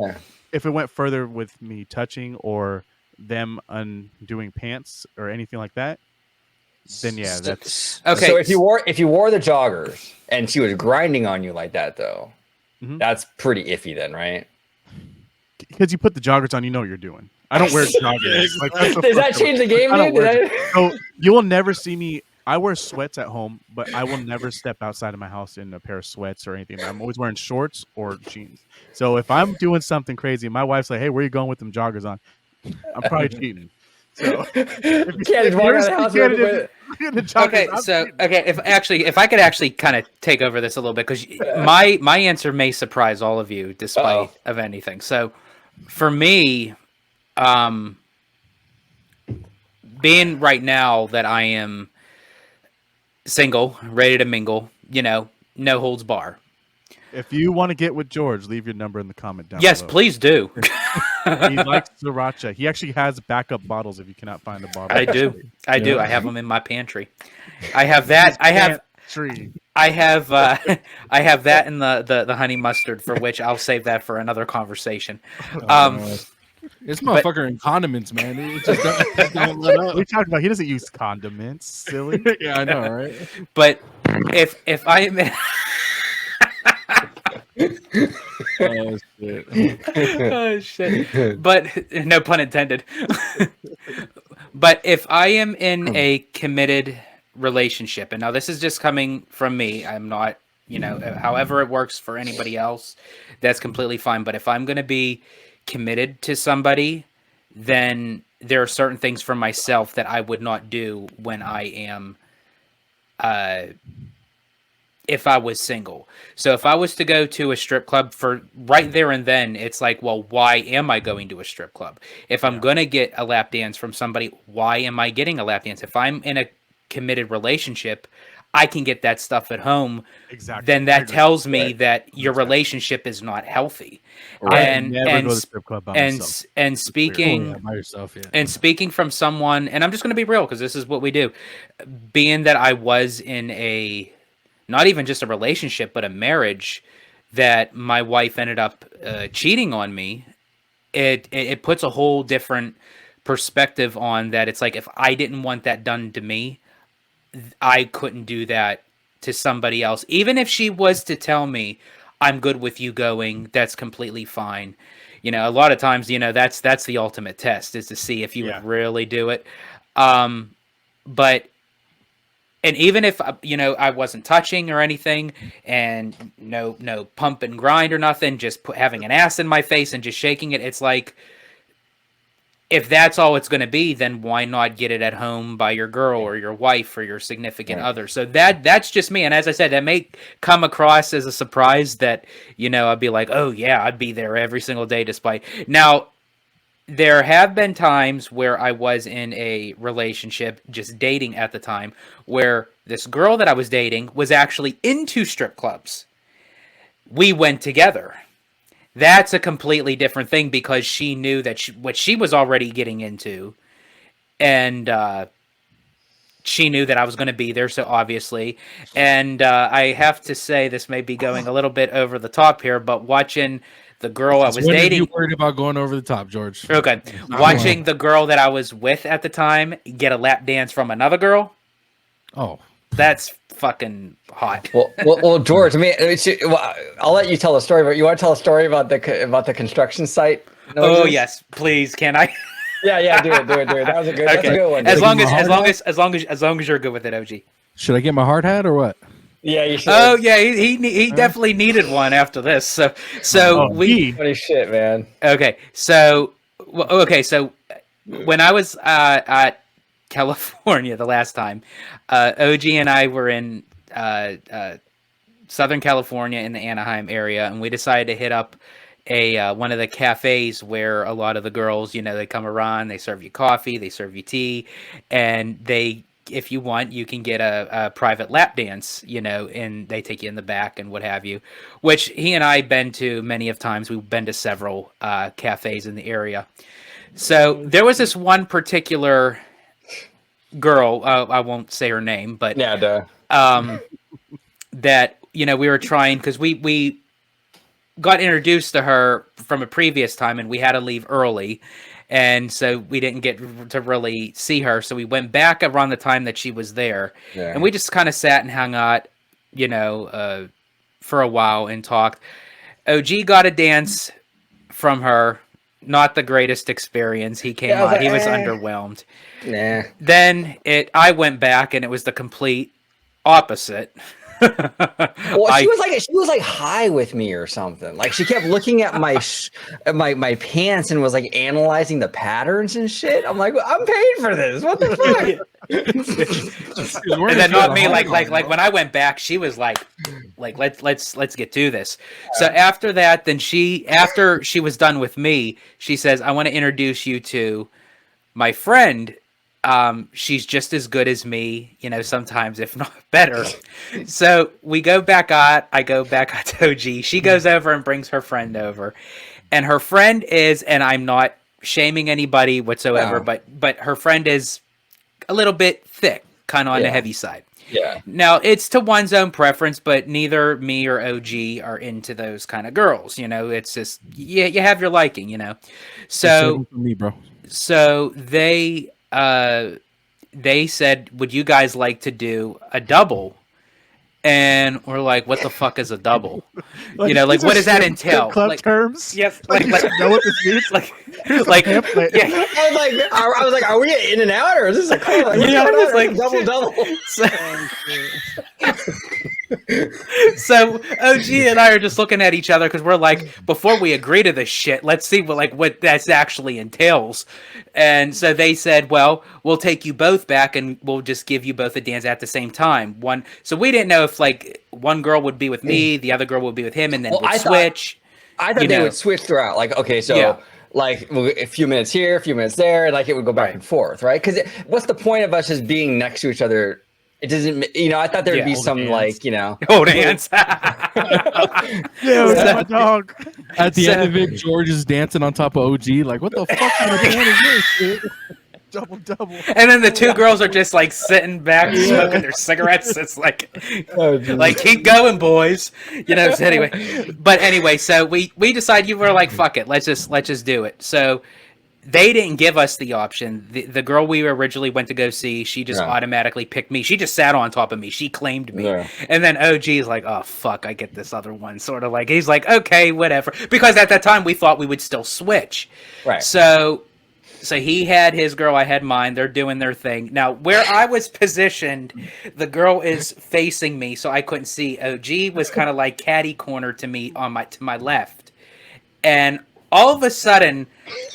it went further with me touching or them undoing pants or anything like that, then yeah, that's Okay. So if you wore the joggers and she was grinding on you like that, though, that's pretty iffy, then, right? because you put the joggers on, you know what you're doing. I don't wear joggers. Like, that's the Does that first change the game, I don't dude? wear so you will never see me. I wear sweats at home, but I will never step outside of my house in a pair of sweats or anything. I'm always wearing shorts or jeans. So if I'm doing something crazy, my wife's like, "Hey, where are you going with them joggers on?" I'm probably cheating. So You can't just walk out of the house with Okay, so if I could actually kind of take over this a little bit, because my answer may surprise all of you, despite of anything. So, for me, being right now that I am single, ready to mingle, no holds bar. if you want to get with George, leave your number in the comment down Yes, below. please do. He likes sriracha. He actually has backup bottles if you cannot find a bottle. I do. I do. I have them in my pantry. I have that. I have I have that in the honey mustard, for which I'll save that for another conversation. This motherfucker in condiments, man. It just don't let up. We talked about he doesn't use condiments. Silly. Yeah, I know, right? But if I am Oh shit. oh shit. But no pun intended. But if I am in a committed relationship, and now this is just coming from me, I'm not, however it works for anybody else, that's completely fine. But if I'm going to be committed to somebody, then there are certain things for myself that I would not do when I am if I was single. So if I was to go to a strip club, for right there and then, it's like, well, why am I going to a strip club? If I'm going to get a lap dance from somebody, why am I getting a lap dance? If I'm in a committed relationship, I can get that stuff at home. Exactly. Then that tells me that your relationship is not healthy. And never go to the strip club by myself. And speaking by yourself, yeah. And speaking from someone, and I'm just going to be real, because this is what we do. Being that I was in a, not even just a relationship, but a marriage, that my wife ended up cheating on me, it puts a whole different perspective on that. It's like, if I didn't want that done to me, I couldn't do that to somebody else. Even if she was to tell me, I'm good with you going, that's completely fine. A lot of times, that's the ultimate test, is to see if you would really do it. But, and even if, I wasn't touching or anything, and no pump and grind or nothing, just having an ass in my face and just shaking it, it's like, if that's all it's going to be, then why not get it at home by your girl or your wife or your significant other? So that's just me. And as I said, that may come across as a surprise that, I'd be like, oh yeah, I'd be there every single day despite. Now, there have been times where I was in a relationship, just dating at the time, where this girl that I was dating was actually into strip clubs. We went together. That's a completely different thing, because she knew that what she was already getting into, and she knew that I was going to be there, so obviously. And I have to say, this may be going a little bit over the top here, but watching the girl I was dating... You worried about going over the top, George? Okay. Watching the girl that I was with at the time get a lap dance from another girl... Oh. That's fucking hot. Well, George. I mean, I'll let you tell the story. But you want to tell a story about the construction site? Oh yes, please. Can I? Yeah. Do it. That was a good. Okay. That's a good one. As long as you're good with it, OG. Should I get my hard hat or what? Yeah, you should. Oh yeah, he definitely needed one after this. So funny shit, man. Okay, so when I was at California the last time, OG and I were in Southern California in the Anaheim area, and we decided to hit up one of the cafes where a lot of the girls, they come around, they serve you coffee, they serve you tea, and if you want, you can get a private lap dance, and they take you in the back and what have you, which he and I been to many of times. We've been to several cafes in the area. So there was this one particular girl, I won't say her name, but yeah, that we were trying, because we got introduced to her from a previous time, and we had to leave early, and so we didn't get to really see her. So we went back around the time that she was there, and we just kind of sat and hung out, for a while and talked. OG got a dance from her. Not the greatest experience. He came out. He was underwhelmed. Nah. Then I went back, and it was the complete opposite. Well, she was like high with me or something. Like she kept looking at my pants and was like analyzing the patterns and shit. I'm like, I'm paying for this. What the fuck? And then not me. Like when I went back, she was like let's get to this. So after that, then after she was done with me, she says, I want to introduce you to my friend. She's just as good as me, sometimes if not better. So we go back out. I go back out to OG. She goes over and brings her friend over, and her friend is, and I'm not shaming anybody whatsoever, but her friend is a little bit thick, kind of on the heavy side. Yeah. Now it's to one's own preference, but neither me or OG are into those kind of girls. It's just you have your liking. So for me, bro. So they said, would you guys like to do a double? And we're like, what the fuck is a double? What does that entail? Club terms? Yes. Like, know what this means? Yeah. I was like, are we in and out or is this a club? Like, double. So OG and I are just looking at each other because we're like, before we agree to this shit, let's see what that actually entails. And so they said, well, we'll take you both back and we'll just give you both a dance at the same time. So we didn't know if one girl would be with me, the other girl would be with him, and then we'd switch. I thought they would switch throughout. Like, okay, so like a few minutes here, a few minutes there, and like it would go back and forth, right? Because what's the point of us just being next to each other? It doesn't, I thought there'd be some hands. Hold hands. My dog. At the end of it, George is dancing on top of OG. Like, what the fuck kind of plan is this, dude? Double. And then the two girls are just like sitting back, smoking their cigarettes. It's like keep going, boys. So anyway, so we decided, you were like, fuck it, let's just do it. So they didn't give us the option. The girl we originally went to go see, she just automatically picked me. She just sat on top of me. She claimed me. Yeah. And then OG is like, oh, fuck, I get this other one. Sort of like, he's like, okay, whatever. Because at that time, we thought we would still switch. Right. So he had his girl, I had mine. They're doing their thing. Now, where I was positioned, the girl is facing me, so I couldn't see. OG was kind of like catty corner to me to my left. And all of a sudden,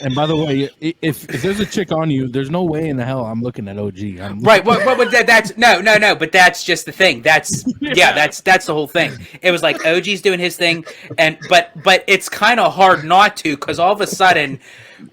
and by the way, if there's a chick on you, there's no way in the hell I'm looking at OG. Right. That's no. But that's just the thing. That's the whole thing. It was like OG's doing his thing, but it's kind of hard not to, because all of a sudden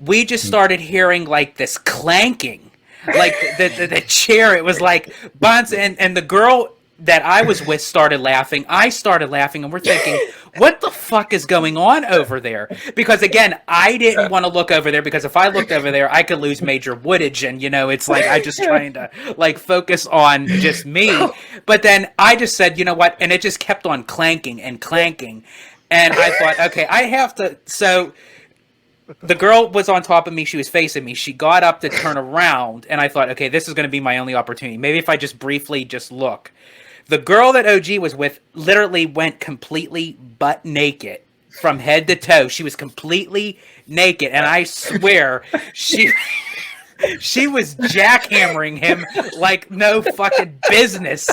we just started hearing like this clanking, like the chair. It was like bounce, and the girl that I was with started laughing. I started laughing, and we're thinking, what the fuck is going on over there? Because again, I didn't want to look over there, because if I looked over there, I could lose major wootage, and it's like I just trying to like focus on just me. But then I just said, you know what? And it just kept on clanking and clanking, and I thought, okay, I have to. So the girl was on top of me. She was facing me. She got up to turn around, and I thought, okay, this is going to be my only opportunity. Maybe if I just briefly just look. The girl that OG was with literally went completely butt naked from head to toe. She was completely naked, and I swear she was jackhammering him like no fucking business.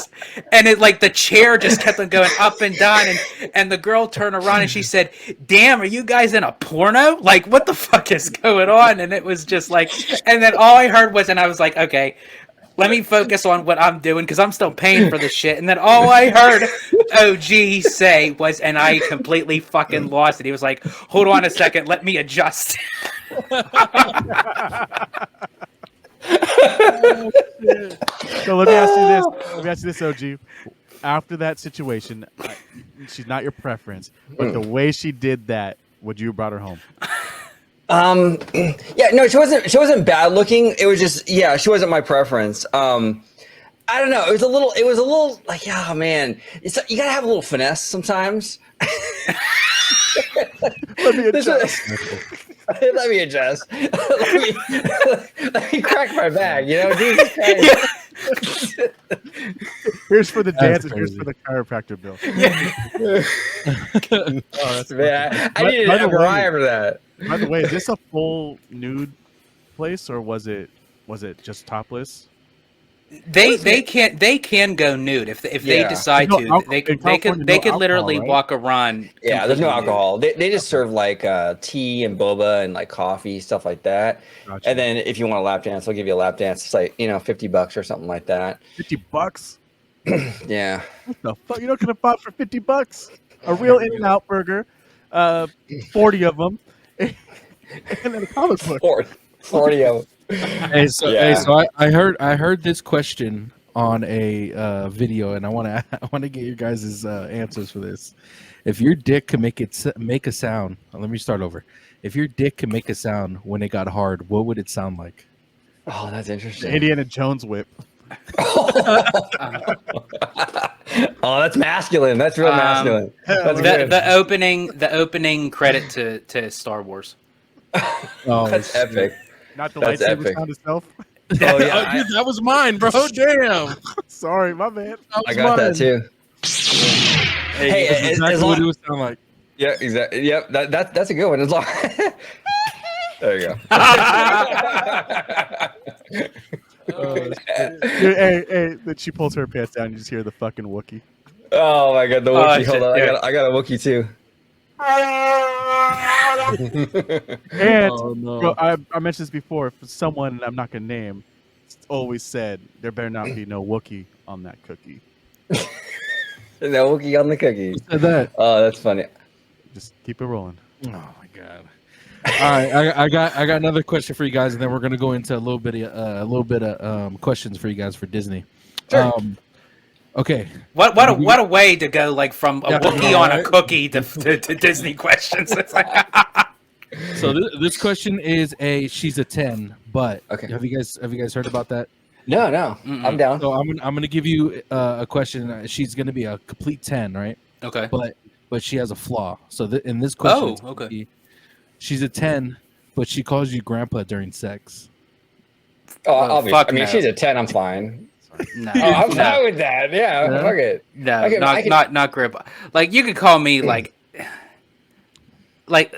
And it like the chair just kept on going up and down, and the girl turned around and she said, "Damn, are you guys in a porno? Like, what the fuck is going on?" And it was just like, and then all I heard was, and I was like, okay, let me focus on what I'm doing, because I'm still paying for this shit. And then all I heard OG say was, and I completely fucking lost it. He was like, hold on a second, let me adjust. So let me ask you this, OG. After that situation, she's not your preference, but the way she did that, would you have brought her home? Yeah, no, she wasn't bad looking. It was just, she wasn't my preference. I don't know. It was a little like, man, you gotta have a little finesse sometimes. Let me This adjust. let me adjust. let me crack my bag. You know, Jesus Christ. Here's for the That's dance and here's crazy. for the chiropractor bill. Oh, that's Man, I By- needed by an the MRI way- after that. By the way, is this a full nude place or was it just topless? They can go nude if they Yeah. decide No to. alcohol- They in could California, they no could literally alcohol, right? walk around. Yeah, there's no completely nude. alcohol. They just serve like tea and boba and like coffee, stuff like that. Gotcha. And then if you want a lap dance, they'll give you a lap dance. It's like, $50 or something like that. $50? Yeah. What the fuck? You know, could have bought for $50 a real In-N-Out burger, 40 of them, and then a comic book. 40 of them. Hey, so, Yeah. I heard this question on a video, and I want to get your guys' answers for this. If your dick can make a sound, let me start over. If your dick can make a sound when it got hard, what would it sound like? Oh, that's The interesting. Indiana Jones whip. Oh, that's masculine. That's real masculine. That's good. The opening credit to Star Wars. Oh, That's shit. epic. Not the That's lightsaber epic. sound itself. Oh, yeah. Dude, that was mine, bro. Damn. Sorry, my bad. I got that too. Hey, That's as exactly long- what it would sound like. Yeah, exactly. Yep, that's a good one. As long there you go. Hey, then she pulls her pants down. You just hear the fucking Wookiee. Oh my god, the Oh, Wookiee. shit, Hold on, yeah. I got a Wookiee too. And Oh, no. bro, I mentioned this before. For someone I'm not gonna name, always said there better not be no Wookiee on that cookie. No Wookiee on the cookie. Who said that? Oh, that's funny. Just keep it rolling. Oh my god. All right, I got another question for you guys, and then we're gonna go into a little bit of questions for you guys for Disney. Sure. Okay. What a way to go like from a Yeah, Wookiee on a right? cookie to Disney questions. It's like, So this question is she's a 10, but Okay. have you guys heard about that? No, Mm-mm. I'm down. So I'm gonna give you a question. She's gonna be a complete 10, right? okay. But she has a flaw. So in this question, Oh, it's gonna okay. be, she's a 10, but she calls you grandpa during sex. Oh, Oh, obviously. fuck I mean, no. if she's a 10, I'm fine. No, Oh, I'm no, fine with that. Yeah, Yeah. fuck it. no, I can- not grandpa. Like you could call me like wait.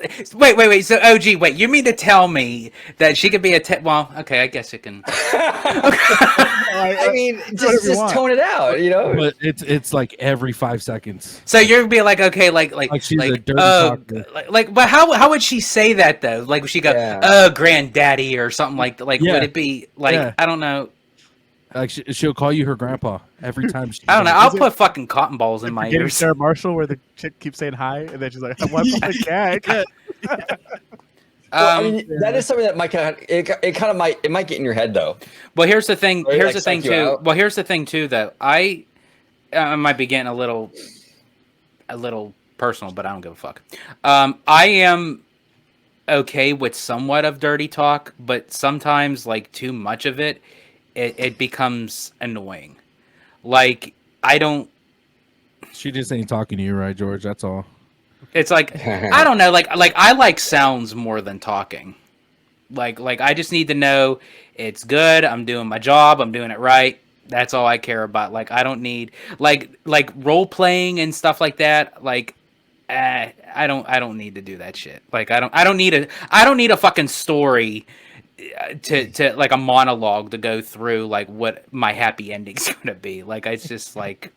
So OG, wait. You mean to tell me that she could be a 10? Well, okay, I guess it can. I mean, whatever you just want. tone it out, you know? But it's like every 5 seconds. So you're gonna be like, okay, like she's a dirty oh, talker. but how would she say that though? Like would she go, Yeah. oh, granddaddy or something like Yeah. would it be like Yeah. I don't know. Like she'll call you her grandpa every time. I don't know. I'll Is it- put fucking cotton balls in my Getting ears. Sarah Marshall, where the chick keeps saying hi, and then she's like, "I want the gag." Well, I mean, that is something that might might get in your head though. Well, here's the thing. Or, Here's like, the thing psych you too. out. Well, here's the thing too. Though I might be getting a little personal, but I don't give a fuck. I am okay with somewhat of dirty talk, but sometimes like too much of it, it becomes annoying. Like I don't. She just ain't talking to you, right, George? That's all. It's like I don't know. Like I like sounds more than talking. Like I just need to know it's good. I'm doing my job. I'm doing it right. That's all I care about. Like I don't need like role playing and stuff like that. Like I don't need to do that shit. Like I don't need a fucking story to like a monologue to go through like what my happy ending's gonna be. Like it's just like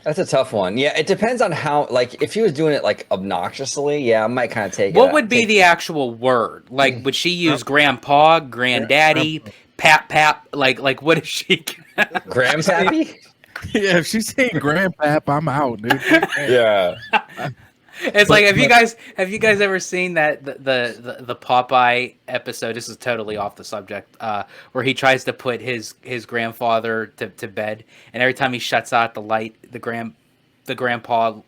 That's a tough one. Yeah, it depends on how. Like, if she was doing it like obnoxiously, yeah, I might kind of take. what would be the actual word? Like would she use grandpa, granddaddy, pap? Like what is she? Graham's happy? Yeah, if she's saying grandpap, I'm out, dude. Yeah. It's like have you guys ever seen that the Popeye episode? This is totally off the subject. Where he tries to put his grandfather to bed, and every time he shuts out the light, the grandpa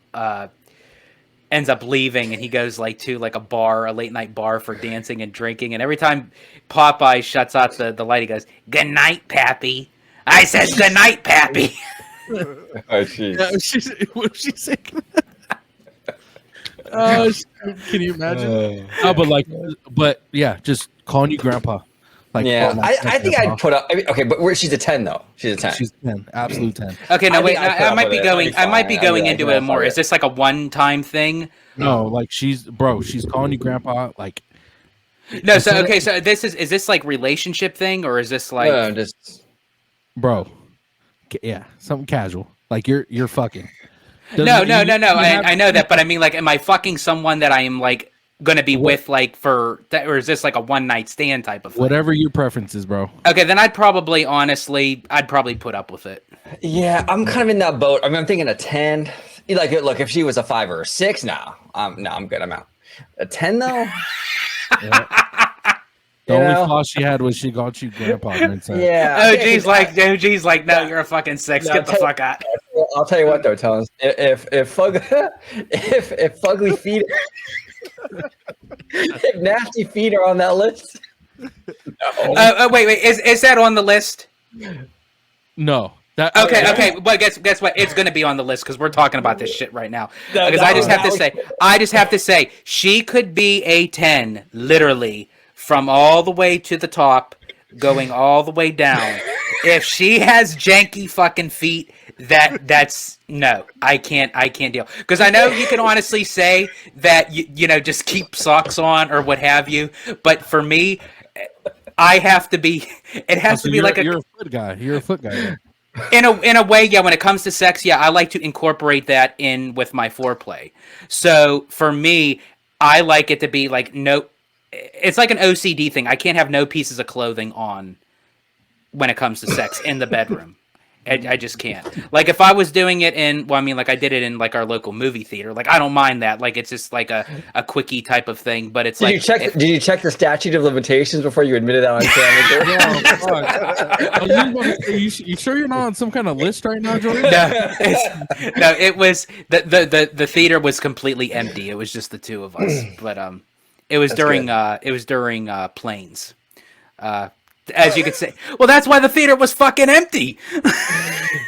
ends up leaving, and he goes like to like a late night bar for dancing and drinking, and every time Popeye shuts out the light, he goes, "Good night, Pappy." I said, "Good night, Pappy." Oh, jeez. What she saying? Can you imagine? But yeah, just calling you grandpa. Like, Yeah, oh, I think I'd put up. I mean, okay, but she's a 10 though. She's a 10. She's 10, absolute 10. Okay, no, I wait. think I'd put I up might with be it. going. I'd be I might be fine. I'd going be into like, it more. fuck Is this like a one-time thing? No, like she's calling you grandpa. Like, No. So okay. So is this like relationship thing, or is this like? No, just bro, yeah, something casual. Like you're fucking. No. I know that, but I mean, like, am I fucking someone that I am like gonna be with, like, for that, or is this like a one-night stand type of thing? Whatever your preference is, bro. Okay, then I'd probably put up with it. yeah. I'm kind of in that boat. I mean, I'm thinking a 10. Like, look, if she was a 5 or a 6, no, I'm good. I'm out. A 10 though. The only flaw she had was she got you grandpa. Yeah. OG's like, no, you're a fucking 6. Get the fuck out. I'll tell you what though, Tones. If fugly feet, if nasty feet are on that list. No. Wait. Is that on the list? No. Okay. But guess what? It's going to be on the list because we're talking about this shit right now. No, Because I just have to say, she could be a 10, literally, from all the way to the top, going all the way down. If she has janky fucking feet, that's no, I can't deal. Because I know you can honestly say that you know, just keep socks on or what have you, but for me, I have to be. It has to be like you're a foot guy. You're a foot guy. In a way, yeah. When it comes to sex, yeah, I like to incorporate that in with my foreplay. So for me, I like it to be like no. It's like an OCD thing. I can't have no pieces of clothing on when it comes to sex in the bedroom. I just can't. Like if I was doing it like I did it in like our local movie theater. Like I don't mind that. Like it's just like a quickie type of thing. But it's Did you check the statute of limitations before you admitted that on camera? You sure you're not on some kind of list right now, Jordan? No, it was the theater was completely empty. It was just the two of us. But it was during planes. As you could say, well, that's why the theater was fucking empty.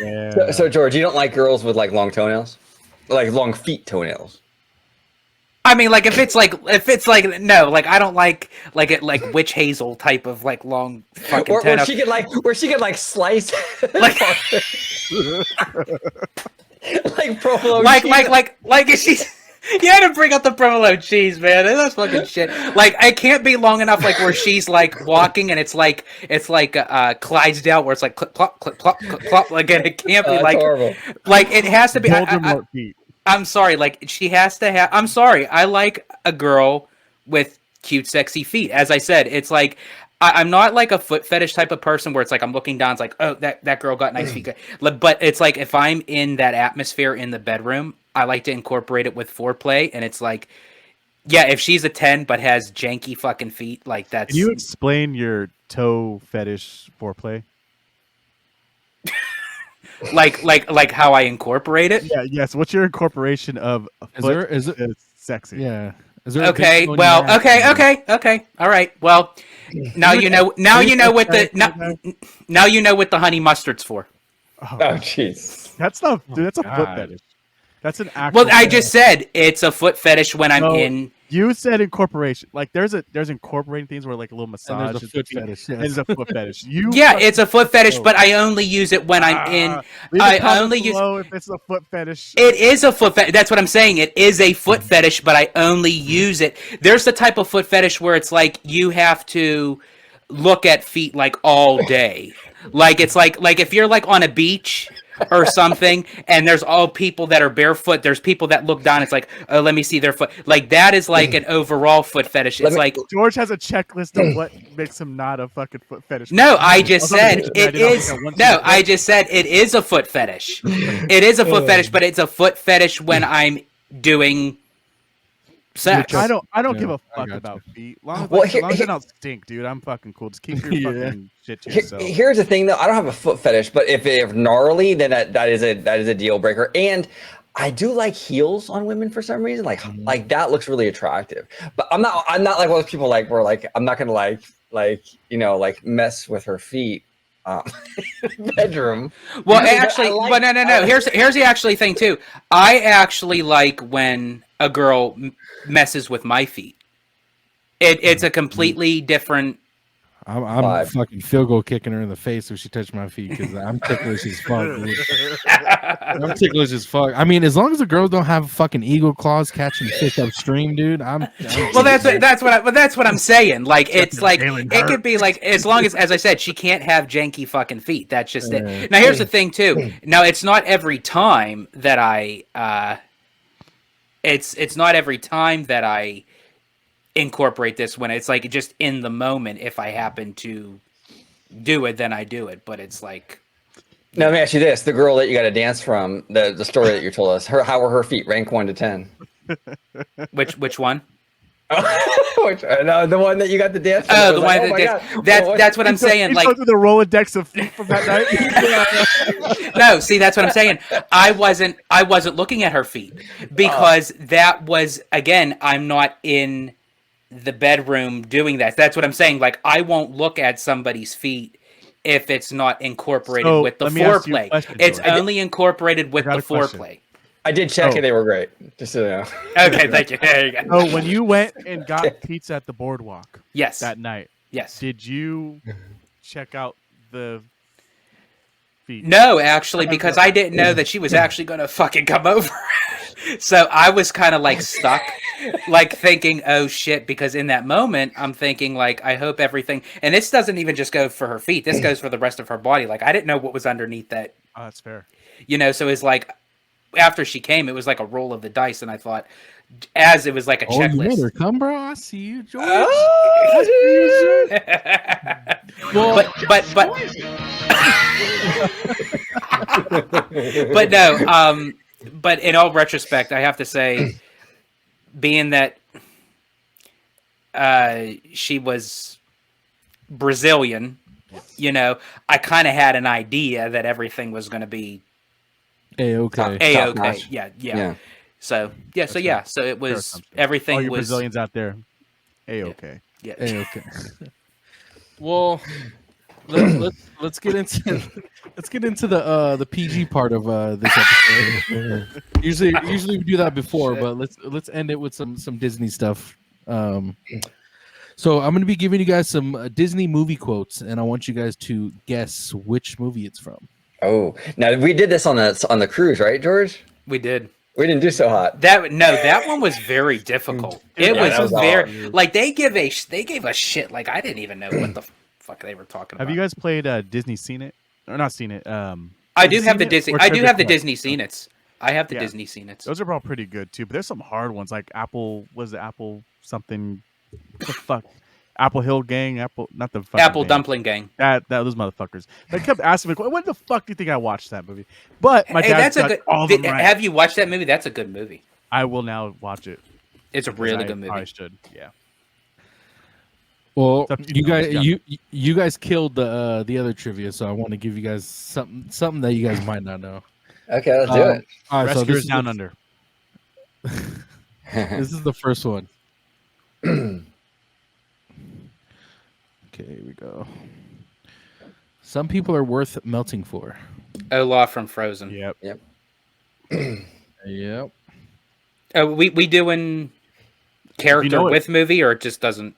Yeah. So George, you don't like girls with like long toenails, like long feet toenails? I mean, like if it's like no, like I don't like it like witch hazel type of like long fucking where she could like slice like like provolone like if she's. You had to bring up the provolone cheese, man. That's fucking shit. Like, it can't be long enough, like where she's like walking and it's like Clydesdale, where it's like clip clop, clip clop, clip clop. Like, and it can't be like horrible. Like it has to be. Feet. I'm sorry. Like she has to have. I'm sorry. I like a girl with cute, sexy feet. As I said, it's like. I'm not like a foot fetish type of person where it's like I'm looking down, it's like, oh, that girl got nice feet. But it's like if I'm in that atmosphere in the bedroom, I like to incorporate it with foreplay, and it's like, yeah, if she's a 10 but has janky fucking feet, like that's. Can you explain your toe fetish foreplay? like how I incorporate it? Yeah, yes. What's your incorporation of a foot is sexy? Yeah. Okay. Well. Okay. All right. Well, now you know. Now you know what the now you know what the honey mustard's for. Oh jeez. That's not, dude. That's a foot fetish. That's an actual. Well, I just said it's a foot fetish when I'm in. You said incorporation. Like there's incorporating things where like a little massage. And there's a foot fetish. Yes. It's a foot fetish. Yeah, it's a foot fetish, but I only use it when I'm in. I only use if it's a foot fetish. It is a foot fetish. That's what I'm saying. It is a foot fetish, but I only use it. There's the type of foot fetish where it's like you have to look at feet like all day. Like it's like if you're like on a beach or something and there's all people that are barefoot, there's people that look down, it's like, oh, let me see their foot. Like that is like an overall foot fetish. It's like George has a checklist of what makes him not a fucking foot fetish. No, I just said it is. No, I just said it is a foot fetish. It is a foot fetish, but it's a foot fetish when I'm doing sex. I don't give a fuck about feet. Long as they don't stink, dude. I'm fucking cool. Just keep your fucking shit to yourself. Here's the thing, though. I don't have a foot fetish, but if gnarly, then that is a deal breaker. And I do like heels on women for some reason. Like that looks really attractive. But I'm not like one of those people like where like I'm not gonna like mess with her feet. bedroom. Well, But I actually, like- but no. Here's the actually thing too. I actually like when a girl messes with my feet. It's a completely different. I'm Vibe. fucking field goal kicking her in the face if she touched my feet because I'm ticklish as fuck, dude. I'm ticklish as fuck. I mean, as long as the girls don't have fucking eagle claws catching fish upstream, dude. Well, that's what I'm saying. Like it's like Jalen it could be like as long as I said, she can't have janky fucking feet. That's just it. Now here's the thing too. Now it's not every time that it's not every time that I incorporate this when it's like just in the moment. If I happen to do it, then I do it. But it's like Now let me ask you this: the girl that you got to dance from, the story that you told us, how were her feet? Rank 1 to 10. which one? No, the one that you got to dance from. Oh, that the was one like, that my God. that's what I'm saying. You Like go through the Rolodex of feet from that night. no, see, that's what I'm saying. I wasn't looking at her feet because that was again. I'm not in the bedroom doing that. That's what I'm saying. Like I won't look at somebody's feet if it's not incorporated So, with the let me ask you a foreplay. question, It's George. only incorporated with I the got a question. foreplay. I did check Oh. and they were great. Just so you know. Okay, thank you. There you go. Oh, when you went and got pizza at the boardwalk Yes. that night, Yes. did you check out the feet? No, actually, because I didn't know that she was actually going to fucking come over. So I was kind of like stuck, like thinking, oh shit, because in that moment, I'm thinking like, I hope everything, and this doesn't even just go for her feet. This goes for the rest of her body. Like I didn't know what was underneath that, Oh, that's fair. so it's like, after she came, it was like a roll of the dice. And I thought, as it was like a Oh, you made her checklist. come, bro. I see you, George. Well, but no, but in all retrospect, I have to say, being that she was Brazilian, I kind of had an idea that everything was going to be okay. A-okay. notch. Yeah. So it was assumption. everything All you was Brazilians out there, okay. yeah. Okay. Well, let's get into the PG part of this episode. usually we do that before, but let's end it with some Disney stuff. So I'm going to be giving you guys some Disney movie quotes, and I want you guys to guess which movie it's from. Oh, now we did this on the cruise, right, George? We did. We didn't do so hot. That one was very difficult. It that was was very hard. like they gave a shit. Like I didn't even know what the fuck they were talking about. Have you guys played Disney Seen It or not Seen It? I do have the Disney. I do have the Disney Seen It. I have the Yeah. Disney Seen It. Those are all pretty good too, but there's some hard ones like Apple. Was it Apple something? What the fuck? Apple Hill Gang. Apple, not the fucking Apple gang. Dumpling Gang. That those motherfuckers. They kept asking me, "What the fuck do you think I watched that movie?" But my Hey, dad that's a got good. all of them right. Have you watched that movie? That's a good movie. I will now watch it. It's a because really I good movie. probably should. Yeah. Well, It's up to you you, guys, John. you guys killed the other trivia, so I want to give you guys something that you guys might not know. Okay, let's do it. All right, so Rescuers Down Under. this is the first one. Okay, here we go. Some people are worth melting for. Olaf from Frozen. Yep. Yep. We doing character know it- with movie, or it just doesn't?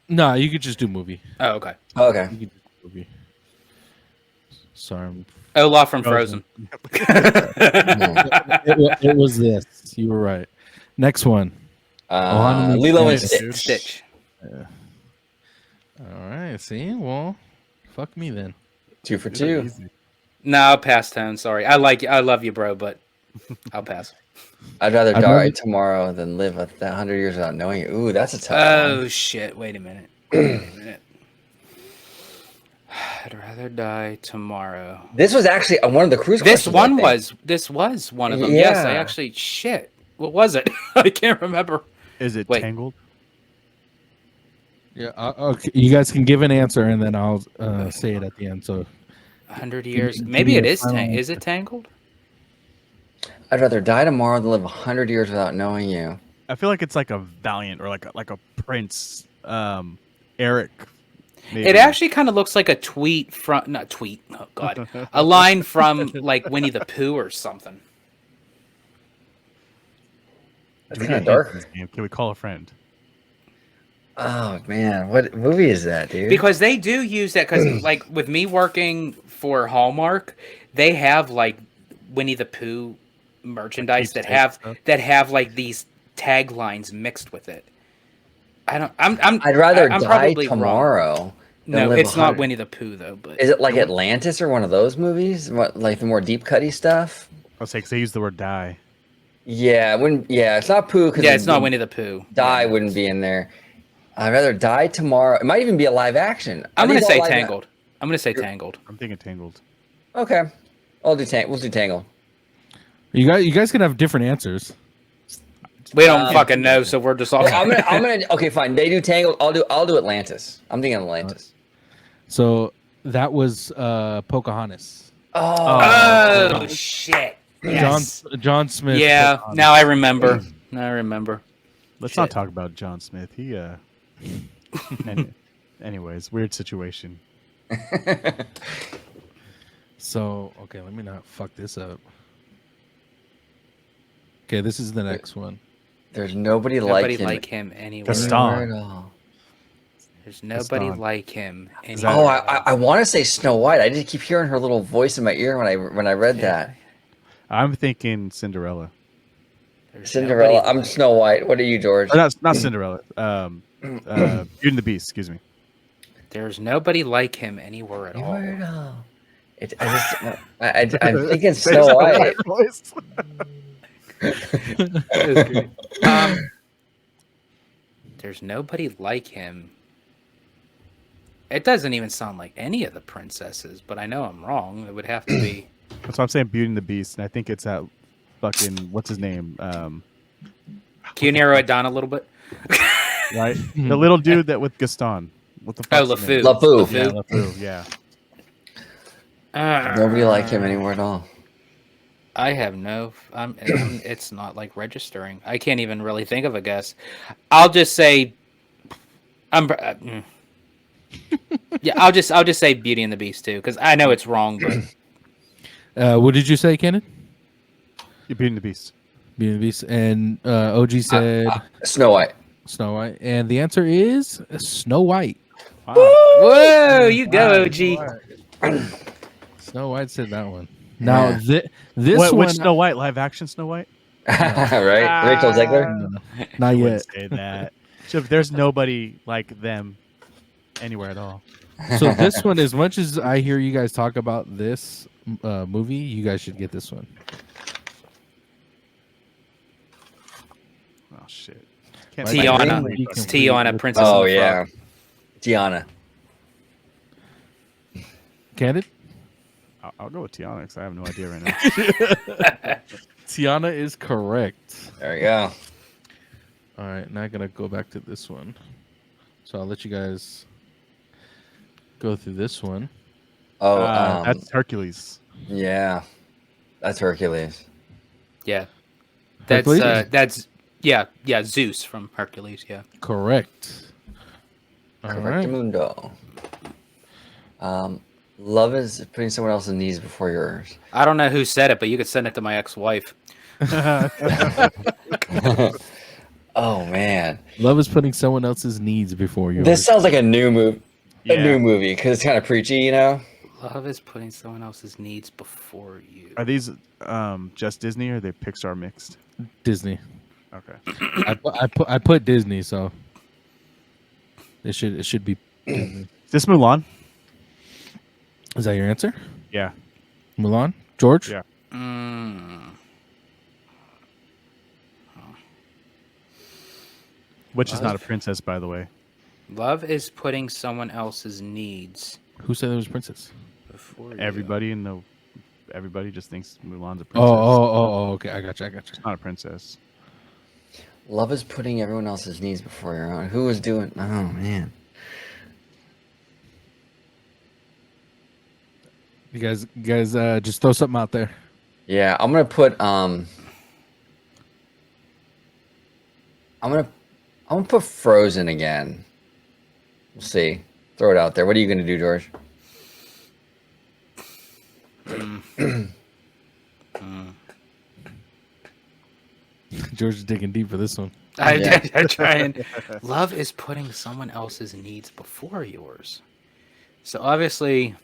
No, you could just do movie. Oh, okay. Okay. You could just do movie. Sorry, Olaf from Frozen. it was this. You were right. Next one. Lilo and Stitch. Stitch. All right. See, well, fuck me then. 2 for 2. No, I'll pass, Tone. Sorry. I love you, bro, but I'll pass. I'd rather I'd die rather- tomorrow than live 100 years without knowing you. Ooh, that's a tough one. Oh shit! Wait a minute. I'd rather die tomorrow. This was actually one of the cruise This questions, I one think. was one of them. Yes, I Yeah. actually shit. What was it? I can't remember. Is it Wait. Tangled? Yeah. Okay. You guys can give an answer, and then I'll say it at the end. So 100 years. give Maybe me it a is. final Is it answer. Tangled? I'd rather die tomorrow than live 100 years without knowing you. I feel like it's like a Valiant or like a Prince, Eric. Maybe. It actually kind of looks like a tweet from not tweet. Oh God, a line from like Winnie the Pooh or something. That's Do we kind of get hints in dark. this game? Can we call a friend? Oh man, what movie is that, dude? Because they do use that because like with me working for Hallmark, they have like Winnie the Pooh merchandise that keepsake have stuff? like these taglines mixed with it. I don't. I'm. I'd rather I'm die probably wrong. tomorrow than No, live it's not 100. Winnie the Pooh though. But Is it like Atlantis or one of those movies? What, like the more deep cutty stuff? I'll say because they use the word die. Yeah, it wouldn't. Yeah, it's not Pooh because yeah, it's not Winnie the Pooh. Die Yeah, no, wouldn't be in there. I'd rather die tomorrow. It might even be a live action. I'm Are gonna these say all live Tangled. I'm gonna say Tangled. I'm thinking Tangled. Okay, we'll do Tangled. You guys can have different answers. We don't fucking know, so we're just all. I'm gonna. Okay, fine. They do Tangled. I'll do Atlantis. I'm thinking Atlantis. So that was Pocahontas. Oh shit! Yes. John Smith. Yeah. Pocahontas. Now I remember. Now I remember. Let's Shit. not talk about John Smith. He anyways, weird situation. So okay, let me not fuck this up. Okay, this is the next one. There's nobody Nobody like like him. him anywhere. Gaston. Anywhere at all. There's nobody Gaston. like him that- anywhere. Oh, at all. I want to say Snow White. I just keep hearing her little voice in my ear when I read that. I'm thinking Cinderella. There's Cinderella. nobody I'm like- Snow White. What are you, George? Or not Cinderella. Beauty and the Beast. Excuse me. There's nobody like him anywhere at all. Anywhere at all. I'm thinking Snow White. That's great. There's nobody like him. It doesn't even sound like any of the princesses, but I know I'm wrong. It would have to be. That's why I'm saying Beauty and the Beast, and I think it's that fucking what's his name? Can you narrow it down a little bit? Right, the little dude that with Gaston. What the fuck? LeFou. LeFou. Yeah, LeFou. Yeah. Nobody like him anywhere at all. I have no. It's not like registering. I can't even really think of a guess. I'll just say. Yeah, I'll just say Beauty and the Beast too, because I know it's wrong, but What did you say, Kenan? Beauty and the Beast. Beauty and the Beast, and OG said Snow White. Snow White, and the answer is Snow White. Wow. whoa, you go, OG. Snow White said that one. Now Yeah. this What, one, which Snow White? Live action Snow White? Right? Rachel Zegler. not I yet. wouldn't say that. So there's nobody like them anywhere at all. So this one, as much as I hear you guys talk about this movie, you guys should get this one. Oh shit. Can't Like, say Tiana. anybody, It's but- Tiana, Princess Oh and the yeah, Frog. Tiana. Candid? I'll go with Tiana because I have no idea right now. Tiana is correct. There you go. All right, now I'm gonna go back to this one. So I'll let you guys go through this one. Oh, that's Hercules. yeah, that's Hercules. Yeah, that's Hercules? yeah Zeus from Hercules. Yeah. Correct. All right. Correctamundo. Love is putting someone else's needs before yours. I don't know who said it, but you could send it to my ex-wife. Oh man, Love is putting someone else's needs before yours. this sounds like a new movie. A Yeah. new movie because it's kind of preachy, you know. Love is putting someone else's needs before you. Are these just Disney or are they Pixar mixed? Disney. Okay. I put Disney, so it should be Disney. Is this Mulan? Is that your answer? Yeah. Mulan? George? Yeah. Which is not a princess, by the way. Love is putting someone else's needs Who said it was princess? before you. Everybody just thinks Mulan's a princess. Oh, okay. I got you. It's not a princess. Love is putting everyone else's needs before your own. Who was doing? Oh man. You guys, just throw something out there. Yeah, I'm gonna put I'm gonna put Frozen again. We'll see. Throw it out there. What are you going to do, George? George is digging deep for this one. I'm trying. Love is putting someone else's needs before yours. So obviously,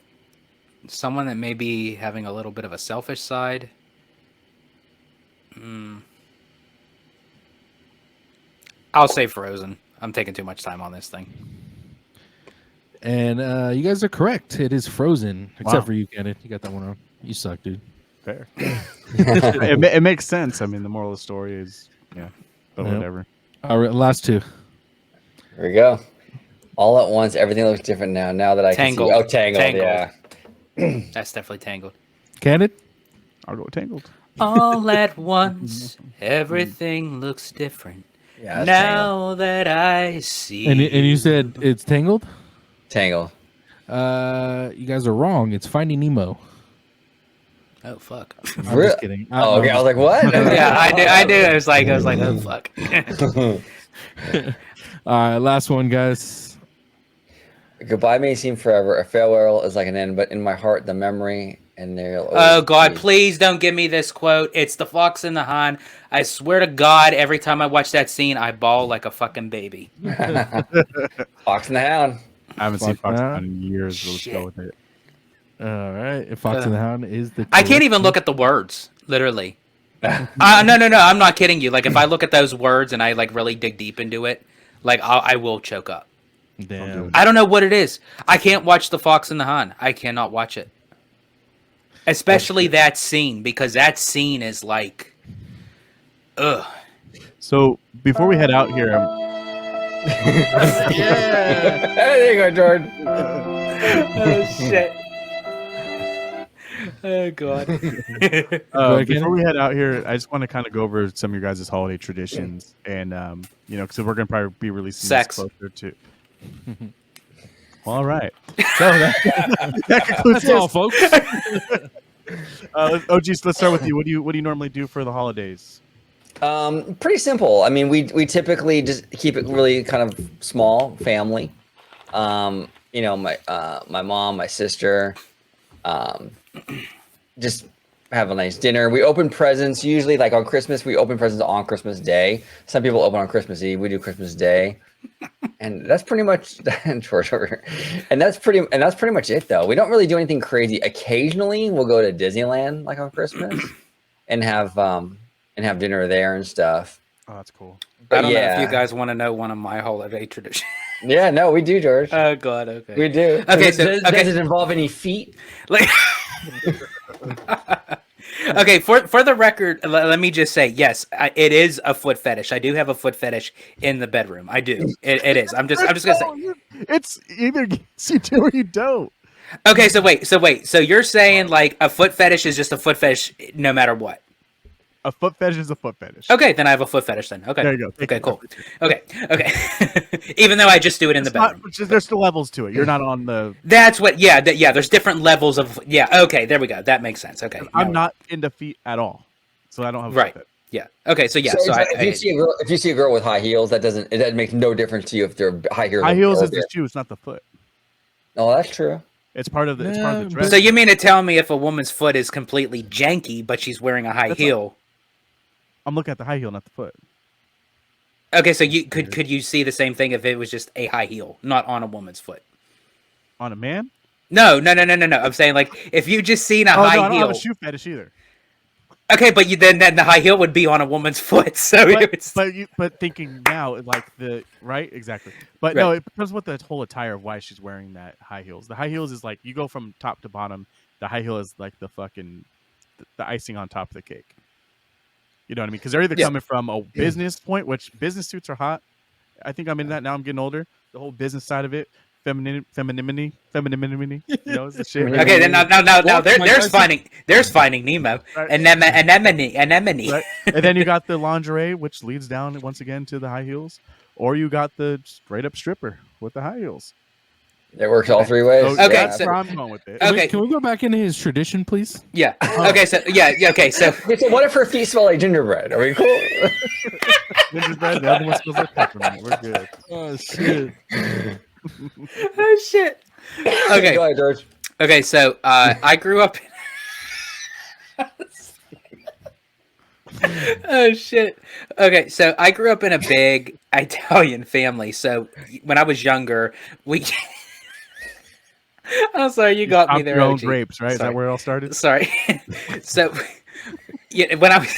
someone that may be having a little bit of a selfish side. I'll say Frozen. I'm taking too much time on this thing. And you guys are correct. It is Frozen, except Wow. for you, Kenneth. You got that one wrong. You suck, dude. Fair. It makes sense. I mean, the moral of the story is, but Yep. whatever. All right, last two. Here we go. All at once, everything looks different now. Now that I Tangled. can see. Oh, Tangled. Tangled. Yeah. That's definitely Tangled. Kenneth? I'll go with Tangled. All at once, everything looks different. Yeah. That's Now that I see. And you said it's Tangled? Tangled. You guys are wrong. It's Finding Nemo. Oh fuck. I'm just kidding. Oh, okay. I was like, what? Yeah, I do. I was like, oh fuck. All right, last one, guys. Goodbye may seem forever. A farewell is like an end, but in my heart, the memory and there'll Oh always God, be. please don't give me this quote. It's the Fox and the Hound. I swear to God, every time I watch that scene, I bawl like a fucking baby. Fox and the Hound. I haven't seen Fuck Fox that. in years. So let's Shit. go with it. All right, Fox and the Hound is the. I can't even look at the words, literally. No, I'm not kidding you. Like if I look at those words and I like really dig deep into it, like I will choke up. Damn. I don't know what it is. I can't watch the Fox and the Hound. I cannot watch it, especially that scene because that scene is like, ugh. So before we head out here, Yeah. There you go, Jordan. Oh shit. Oh God. ahead, before Kenny. we head out here, I just want to kind of go over some of your guys' holiday traditions, and because we're gonna probably be releasing Sex. this closer to. Well, all right. So that concludes That's all, this. folks. Oh, geez, let's start with you. What do you normally do for the holidays? Pretty simple. I mean, we typically just keep it really kind of small, family. My mom, my sister, just have a nice dinner. We open presents usually like on Christmas. We open presents on Christmas Day. Some people open on Christmas Eve. We do Christmas Day, and that's pretty much George over here. And that's pretty much it though. We don't really do anything crazy. Occasionally, we'll go to Disneyland like on Christmas and have dinner there and stuff. Oh, that's cool. I don't know if Yeah. you guys want to know one of my holiday traditions. Yeah, no, we do, George. Oh God. Okay. We do. Okay, Does it involve any feet? Like, okay, for the record, let me just say, yes, it is a foot fetish. I do have a foot fetish in the bedroom. I do. It is. I'm just gonna say. It's either you do or you don't. Okay, so wait. So you're saying like a foot fetish is just a foot fetish no matter what? A foot fetish is a foot fetish. Okay, then I have a foot fetish then. Okay. There you go. Okay, cool. Okay. Even though I just do it in the It's not- bedroom. there's still levels to it. You're not on the. That's what. Yeah. There's different levels of. Yeah. Okay. There we go. That makes sense. Okay. I'm now- not into feet at all, so I don't have a Right. foot fetish. Yeah. Okay. So yeah. So So if you see a girl with high heels, that makes no difference to you if they're high heels. High heels or is the shoe. It's not the foot. No, that's true. It's part of the. It's part of the Yeah, dress. So you mean to tell me if a woman's foot is completely janky, but she's wearing a high That's heel? I'm looking at the high heel, not the foot. Okay, so you could you see the same thing if it was just a high heel, not on a woman's foot? On a man? No. I'm saying like if you just seen a Oh no, I high don't heel. have a shoe fetish either. Okay, but then the high heel would be on a woman's foot. So it's But thinking now, like the right, exactly. But no, it depends what the whole attire of why she's wearing that high heels. The high heels is like you go from top to bottom. The high heel is like the fucking the icing on top of the cake. You know what I mean? Because they're either coming from a business point, which business suits are hot. I think I'm in that now. I'm getting older. The whole business side of it, femininity. You know, it's the shit. okay. Then now there's finding Nemo, Right. anemone. Right? And then you got the lingerie, which leads down once again to the high heels, or you got the straight up stripper with the high heels. It works all three ways. So Okay, that's so- where I'm going with it. Okay. Can we go back into his tradition, please? Yeah. Okay. So yeah. Okay. So Okay, so what if her feet smell like gingerbread? Are we cool? Gingerbread, the other one smells like peppermint. We're good. Oh shit! Oh shit. Okay. Go ahead, George. Okay, so I grew up. Oh shit. Okay, so I grew up in a big Italian family. So when I was younger, we. I'm sorry, you got me Stomp there. your own OG. grapes, right? Is Sorry. that where it all started? Sorry. So, yeah, when I was.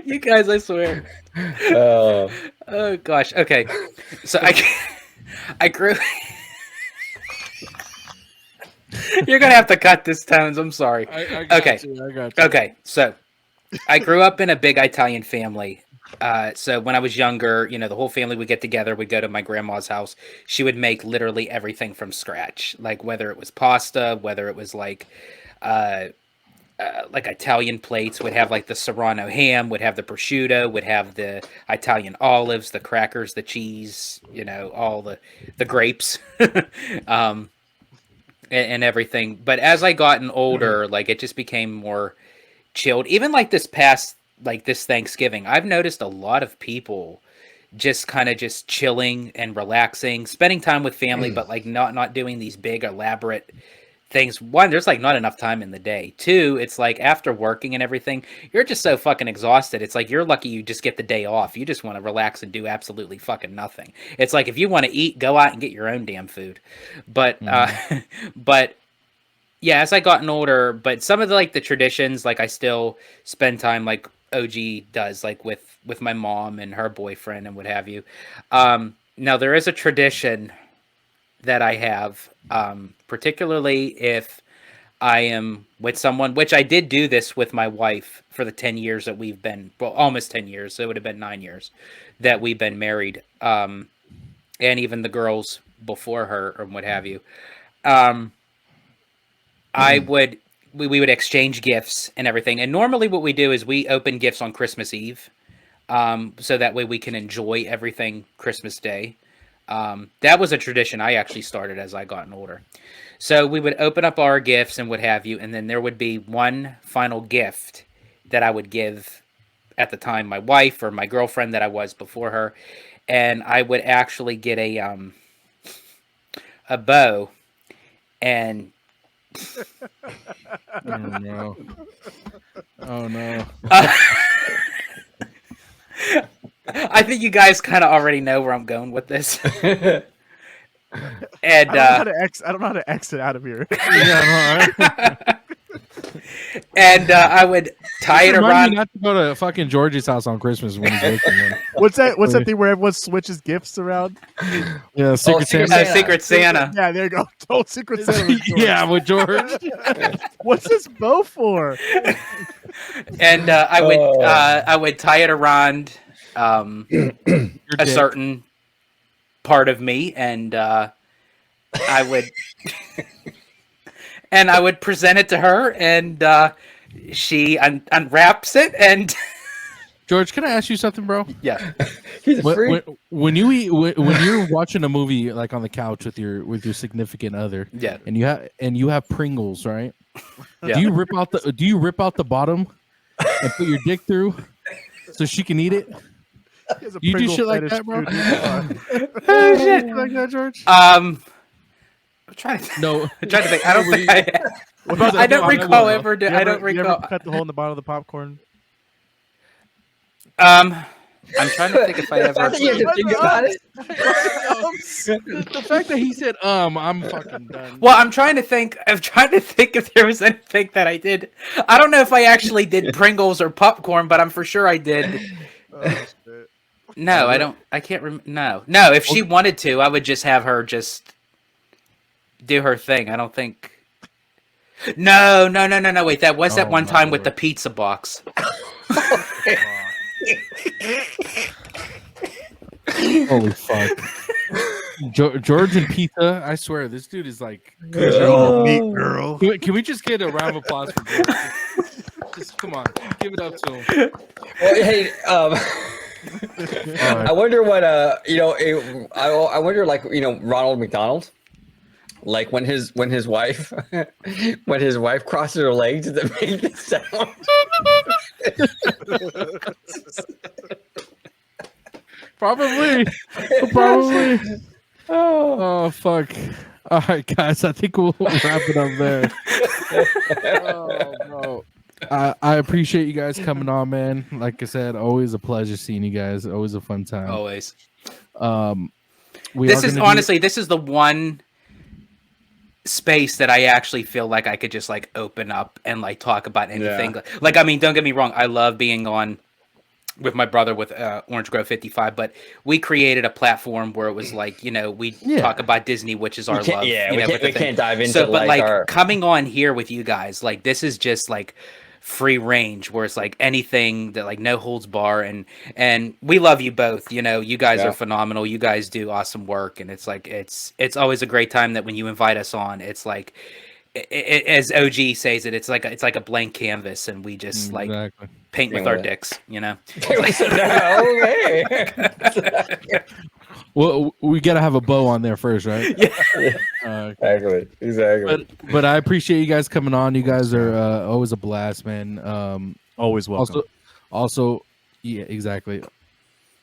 You guys, I swear. Oh gosh. Okay, so I grew. You're gonna have to cut this, Tones. I'm sorry. I got Okay. you. I got you. Okay, so I grew up in a big Italian family. So when I was younger, you know, the whole family would get together. We'd go to my grandma's house. She would make literally everything from scratch, like whether it was pasta, whether it was like Italian plates. Would have like the Serrano ham, would have the prosciutto, would have the Italian olives, the crackers, the cheese, you know, all the grapes. And everything. But as I gotten older, like it just became more chilled. Even like this Thanksgiving, I've noticed a lot of people just kind of just chilling and relaxing, spending time with family, but like not doing these big elaborate things. One, there's like not enough time in the day. Two, it's like after working and everything, you're just so fucking exhausted. It's like you're lucky you just get the day off. You just want to relax and do absolutely fucking nothing. It's like if you want to eat, go out and get your own damn food. But but yeah, as I gotten older, but some of the traditions, like I still spend time like OG does, like with my mom and her boyfriend and what have you. Now there is a tradition that I have, particularly if I am with someone, which I did do this with my wife for the 10 years that we've been, well, almost 10 years. So it would have been 9 years that we've been married. And even the girls before her or what have you. We would exchange gifts and everything. And normally what we do is we open gifts on Christmas Eve. So that way we can enjoy everything Christmas Day. That was a tradition I actually started as I gotten older. So we would open up our gifts and what have you, and then there would be one final gift that I would give at the time my wife or my girlfriend that I was before her, and I would actually get a bow and Oh no. Oh no. I think you guys kind of already know where I'm going with this. And I don't know how to exit out of here. Yeah, no, right? and I would tie it Remind around. me not to go to fucking George's house on Christmas when he's working. Man. What's that thing where everyone switches gifts around? Yeah, Secret Secret Santa. Secret Santa. Yeah, there you go. Total Secret Santa. with George. Yeah, with George. What's this bow for? And I would tie it around a dick. certain part of me, and I would and I would present it to her, and she unwraps it, and George, can I ask you something, bro? yeah, He's a freak. When you're watching a movie like on the couch with your significant other, yeah, and you have Pringles, right? yeah. Do you rip out the bottom and put your dick through so she can eat it? You do shit like that, bro? Oh, shit. Like that, George? I'm trying to No. I'm trying to think. I don't think I don't recall ever. I don't You ever recall. cut the hole in the bottom of the popcorn? I'm trying to think if I I ever. think you have to think about it. The fact that he said, I'm fucking done. Well, I'm trying to think if there was anything that I did. I don't know if I actually did Pringles or popcorn, but I'm for sure I did. Oh, shit. No, I don't. I can't remember. No. If she wanted to, I would just have her just do her thing. I don't think. No. Wait, that was that Oh, one my time with the Lord. pizza box. Holy fuck. George and pizza, I swear, this dude is like. Meat girl. Can we just get a round of applause for George? Just come on, give it up to him. Well, hey, I wonder what I wonder Ronald McDonald, like when his wife crosses her legs to make the sound. Probably. Oh fuck! All right, guys. I think we'll wrap it up there. Oh, bro. I appreciate you guys coming on, man. Like I said, always a pleasure seeing you guys. Always a fun time. Always. This is Honestly, this is the one space that I actually feel like I could just like open up and like talk about anything. Yeah. Like, I mean, don't get me wrong, I love being on with my brother with Orange Grove 55, but we created a platform where it was like, you know, we talk about Disney, which is our love. Yeah, you know, we can't dive into so, but like our... coming on here with you guys, like this is just like free range where it's like anything that like no holds bar, and we love you both. You know, you guys are phenomenal. You guys do awesome work, and it's like it's always a great time that when you invite us on, it's like as OG says it, it's like a blank canvas, and we just like paint with our dicks, you know. Well, we gotta have a bow on there first, right? Yeah. Exactly. But I appreciate you guys coming on. You guys are always a blast, man. Always welcome. Also, yeah, exactly.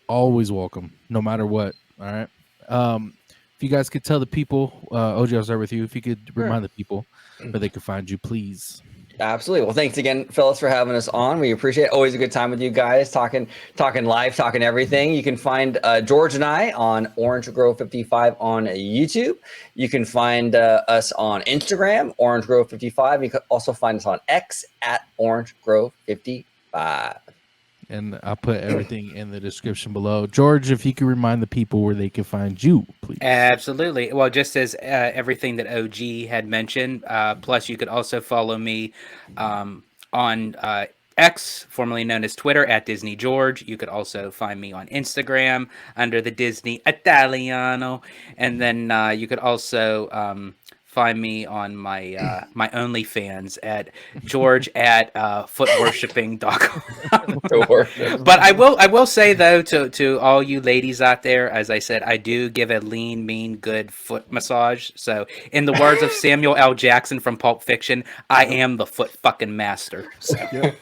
Always welcome, no matter what. All right. If you guys could tell the people, OG, I'll start with you. If you could remind the people where they could find you, please. Absolutely. Well, thanks again, Phyllis, for having us on. We appreciate it. Always a good time with you guys, talking live, talking everything. You can find George and I on Orange Grove 55 on YouTube. You can find us on Instagram, Orange Grove 55. You can also find us on X at Orange Grove 55. And I'll put everything in the description below. George, if you could remind the people where they can find you, please. Absolutely. Well, just as everything that OG had mentioned, plus you could also follow me on X, formerly known as Twitter, at Disney George. You could also find me on Instagram under the Disney Italiano. And then you could also find me on my my OnlyFans at George at footworshiping.com. But I will say though to all you ladies out there, as I said, I do give a lean, mean, good foot massage. So in the words of Samuel L. Jackson from Pulp Fiction, I am the foot fucking master. So.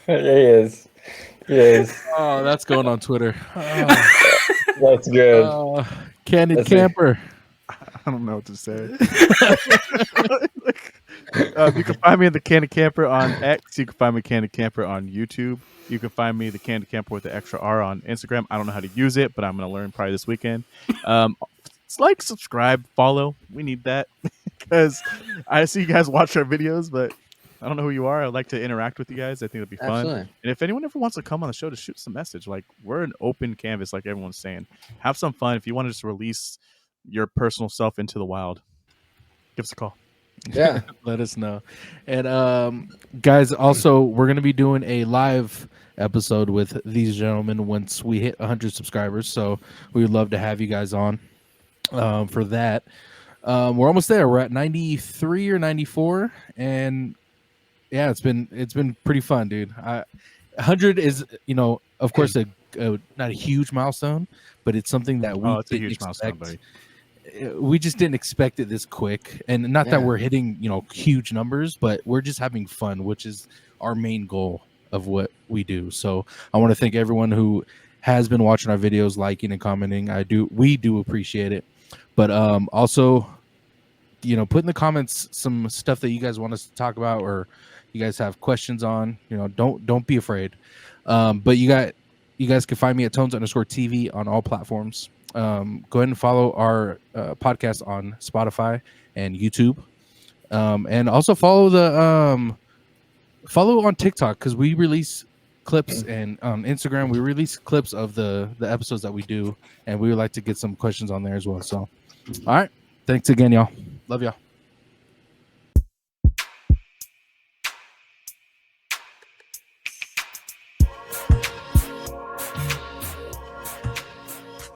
He is. Oh, that's going on Twitter. That's good. Candid Camper. I don't know what to say. You can find me at the Candid Camper on X. You can find me Candid Camper on YouTube. You can find me the Candid Camper with the extra R on Instagram. I don't know how to use it, but I'm going to learn probably this weekend. Like, subscribe, follow. We need that because I see you guys watch our videos, but I don't know who you are. I'd like to interact with you guys. I think it'd be fun. Absolutely. And if anyone ever wants to come on the show to shoot some message, like we're an open canvas, like everyone's saying. Have some fun. If you want to just release your personal self into the wild, give us a call. Yeah. Let us know. And guys, also we're gonna be doing a live episode with these gentlemen once we hit 100 subscribers. So we would love to have you guys on for that. We're almost there. We're at 93 or 94, and yeah, it's been pretty fun, dude. 100 is, you know, of course, not a huge milestone, but it's something that we it's a didn't huge milestone, buddy. We just didn't expect it this quick, and not that we're hitting, you know, huge numbers, but we're just having fun, which is our main goal of what we do. So I want to thank everyone who has been watching our videos, liking and commenting. We do appreciate it, but also, you know, put in the comments some stuff that you guys want us to talk about, or you guys have questions on. You know, don't be afraid. But you guys can find me at Tones_TV on all platforms. Go ahead and follow our podcast on Spotify and YouTube, and also follow on TikTok, because we release clips, and on Instagram we release clips of the episodes that we do, and we would like to get some questions on there as well. So, all right, thanks again, y'all. Love y'all.